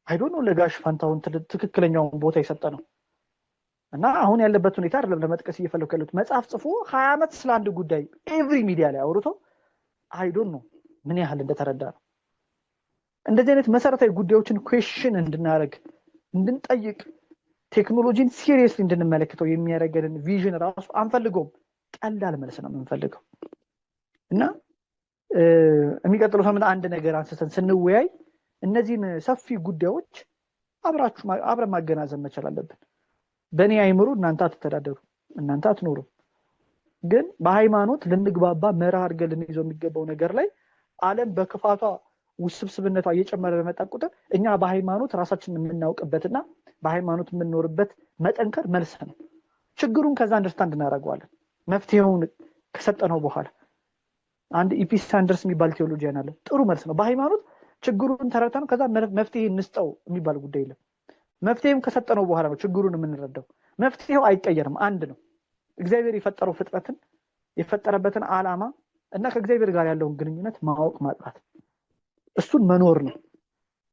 አይ ዶንት ኖ ለጋሽ ፋንታውን ትክክለኛውን ቦታ የሰጠ ነው። እና አሁን ያለበት ሁኔታ አይደለም ለመጥቀስ እየፈለኩ ያሉት መጽሐፍ ጽፎ 20 ዓመት ስለ አንድ ጉዳይ ኤቭሪ ሚዲያ ላይ አውርቶ አይ ዶንት ኖ ምን ያህል እንደተረዳ ነው። እንደዚህ አይነት መሰረታዊ ጉዳዮችን ኩዌስችን እንድናደርግ እንድንጠይቅ ቴክኖሎጂን ሲሪየስሊ እንድንመለከተው የሚያደርገንን ቪዥን ራሱ አንፈልገውም። ቀላል መልስ ነው የምንፈልገው። እና የሚቀጥለው ሳምንት አንድ ነገር አንስተን ስንወያይ እነዚህን ሰፊ ጉዳዮች አብረን ማገናዘብ መቻል አለብን። በእኔ አይምሮ እናንተ አትተዳደሩ፣ እናንተ አትኖሩ። ግን በሃይማኖት ልንግባባ መርህ አድርገን ልንይዘው የሚገባው ነገር ላይ ዓለም በክፋቷ ውስብስብነቷ እየጨመረ በመጣ ቁጥር እኛ በሃይማኖት ራሳችንን የምናውቅበትና በሃይማኖት የምንኖርበት መጠንከር መልስ ነው። ችግሩን ከዛ አንደርስታንድ እናደርገዋለን። መፍትሄውን ከሰጠነው በኋላ አንድ ኢፒሳንደርስ የሚባል ቴዎሎጂያን አለ። ጥሩ መልስ ነው። በሃይማኖት ችግሩን ተረድተን ከዛ መፍትሄ እንስጠው የሚባል ጉዳይ የለም። መፍትሄውን ከሰጠነው በኋላ ነው ችግሩን የምንረዳው። መፍትሄው አይቀየርም፣ አንድ ነው። እግዚአብሔር የፈጠረው ፍጥረትን የፈጠረበትን ዓላማ እና ከእግዚአብሔር ጋር ያለውን ግንኙነት ማወቅ ማጥራት፣ እሱን መኖር ነው።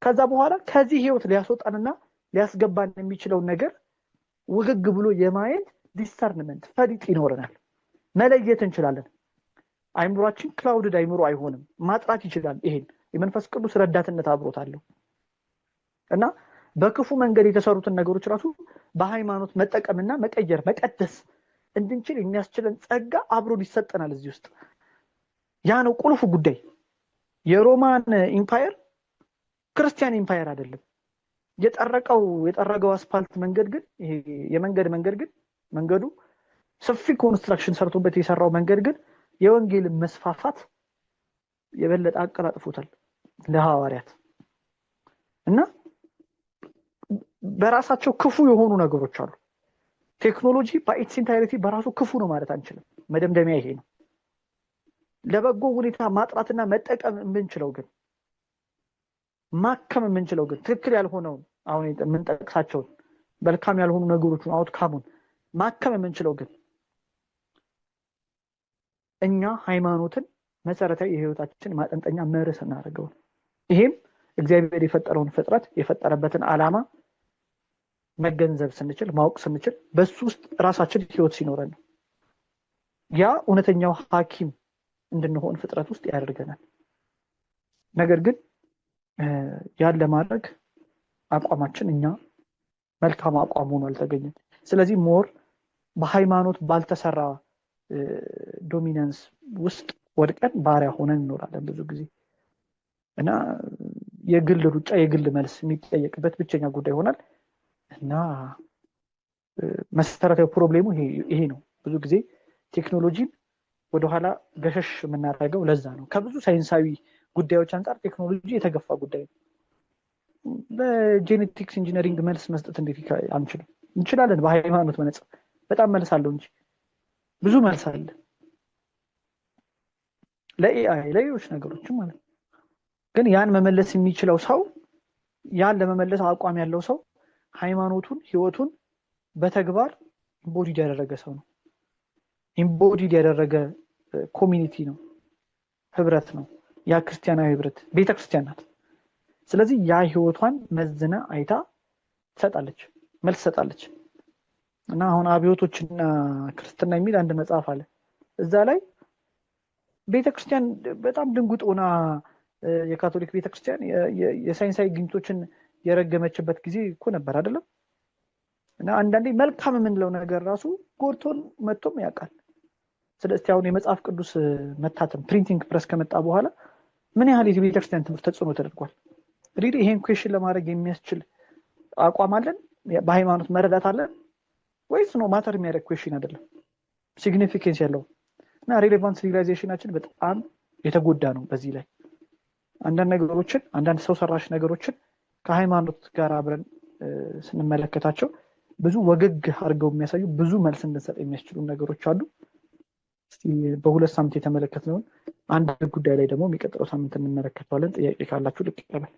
ከዛ በኋላ ከዚህ ህይወት ሊያስወጣንና ሊያስገባን የሚችለውን ነገር ውግግ ብሎ የማየት ዲሰርንመንት ፈሊጥ ይኖረናል። መለየት እንችላለን። አይምሮአችን ክላውድድ አይምሮ አይሆንም። ማጥራት ይችላል። ይሄን የመንፈስ ቅዱስ ረዳትነት አብሮት አለው። እና በክፉ መንገድ የተሰሩትን ነገሮች ራሱ በሃይማኖት መጠቀምና መቀየር መቀደስ እንድንችል የሚያስችለን ጸጋ አብሮ ይሰጠናል እዚህ ውስጥ። ያ ነው ቁልፉ ጉዳይ። የሮማን ኢምፓየር ክርስቲያን ኢምፓየር አይደለም። የጠረገው አስፋልት መንገድ ግን ይሄ መንገድ ግን መንገዱ ሰፊ ኮንስትራክሽን ሰርቶበት የሰራው መንገድ ግን የወንጌል መስፋፋት የበለጠ አቀላጥፎታል ለሐዋርያት። እና በራሳቸው ክፉ የሆኑ ነገሮች አሉ። ቴክኖሎጂ በኢትስ ኢንታይሪቲ በራሱ ክፉ ነው ማለት አንችልም። መደምደሚያ ይሄ ነው። ለበጎ ሁኔታ ማጥራትና መጠቀም የምንችለው ግን ማከም የምንችለው ግን ትክክል ያልሆነውን አሁን የምንጠቅሳቸውን መልካም ያልሆኑ ነገሮችን አውትካሙን ማከም የምንችለው ግን እኛ ሃይማኖትን መሰረታዊ የህይወታችን ማጠንጠኛ መርህ እናደርገው። ይሄም እግዚአብሔር የፈጠረውን ፍጥረት የፈጠረበትን ዓላማ መገንዘብ ስንችል ማወቅ ስንችል በሱ ውስጥ ራሳችን ህይወት ሲኖረን ነው። ያ እውነተኛው ሐኪም እንድንሆን ፍጥረት ውስጥ ያደርገናል። ነገር ግን ያን ለማድረግ አቋማችን እኛ መልካም አቋም ሆኖ አልተገኘም። ስለዚህ ሞር በሃይማኖት ባልተሰራ ዶሚናንስ ውስጥ ወድቀን ባሪያ ሆነን እንኖራለን ብዙ ጊዜ እና የግል ሩጫ የግል መልስ የሚጠየቅበት ብቸኛ ጉዳይ ይሆናል እና መሰረታዊ ፕሮብሌሙ ይሄ ነው። ብዙ ጊዜ ቴክኖሎጂን ወደኋላ ገሸሽ የምናደርገው ለዛ ነው። ከብዙ ሳይንሳዊ ጉዳዮች አንጻር ቴክኖሎጂ የተገፋ ጉዳይ ነው። በጄኔቲክስ ኢንጂነሪንግ መልስ መስጠት እንዴት አንችልም? እንችላለን። በሃይማኖት መነጽር በጣም መልስ አለው እንጂ ብዙ መልስ አለ። ለኤአይ ለሌሎች ነገሮችም ማለት ግን ያን መመለስ የሚችለው ሰው ያን ለመመለስ አቋም ያለው ሰው ሃይማኖቱን ህይወቱን በተግባር ኢምቦዲድ ያደረገ ሰው ነው። ኢምቦዲድ ያደረገ ኮሚኒቲ ነው፣ ህብረት ነው። ያ ክርስቲያናዊ ህብረት ቤተክርስቲያን ናት። ስለዚህ ያ ህይወቷን መዝና አይታ ትሰጣለች፣ መልስ ትሰጣለች። እና አሁን አብዮቶችና ክርስትና የሚል አንድ መጽሐፍ አለ። እዛ ላይ ቤተክርስቲያን በጣም ድንጉጥ ሆና የካቶሊክ ቤተክርስቲያን የሳይንሳዊ ግኝቶችን የረገመችበት ጊዜ እኮ ነበር አይደለም? እና አንዳንዴ መልካም የምንለው ነገር ራሱ ጎርቶን መጥቶም ያውቃል። ስለዚህ አሁን የመጽሐፍ ቅዱስ መታተም ፕሪንቲንግ ፕረስ ከመጣ በኋላ ምን ያህል የቤተክርስቲያን ትምህርት ተጽዕኖ ተደርጓል? ሪሊ ይሄን ኩዌሽን ለማድረግ የሚያስችል አቋም አለን? በሃይማኖት መረዳት አለን ወይስ ነው ማተር የሚያደርግ ኩዌሽን አይደለም? ሲግኒፊካንስ ያለው እና ሪሌቫንስ ሪላይዜሽናችን በጣም የተጎዳ ነው። በዚህ ላይ አንዳንድ ነገሮችን አንዳንድ ሰው ሰራሽ ነገሮችን ከሃይማኖት ጋር አብረን ስንመለከታቸው ብዙ ወገግ አድርገው የሚያሳዩ ብዙ መልስ እንድንሰጥ የሚያስችሉ ነገሮች አሉ። እስቲ በሁለት ሳምንት የተመለከትነውን አንድ ጉዳይ ላይ ደግሞ የሚቀጥለው ሳምንት እንመለከተዋለን። ጥያቄ ካላችሁ ልቀበል።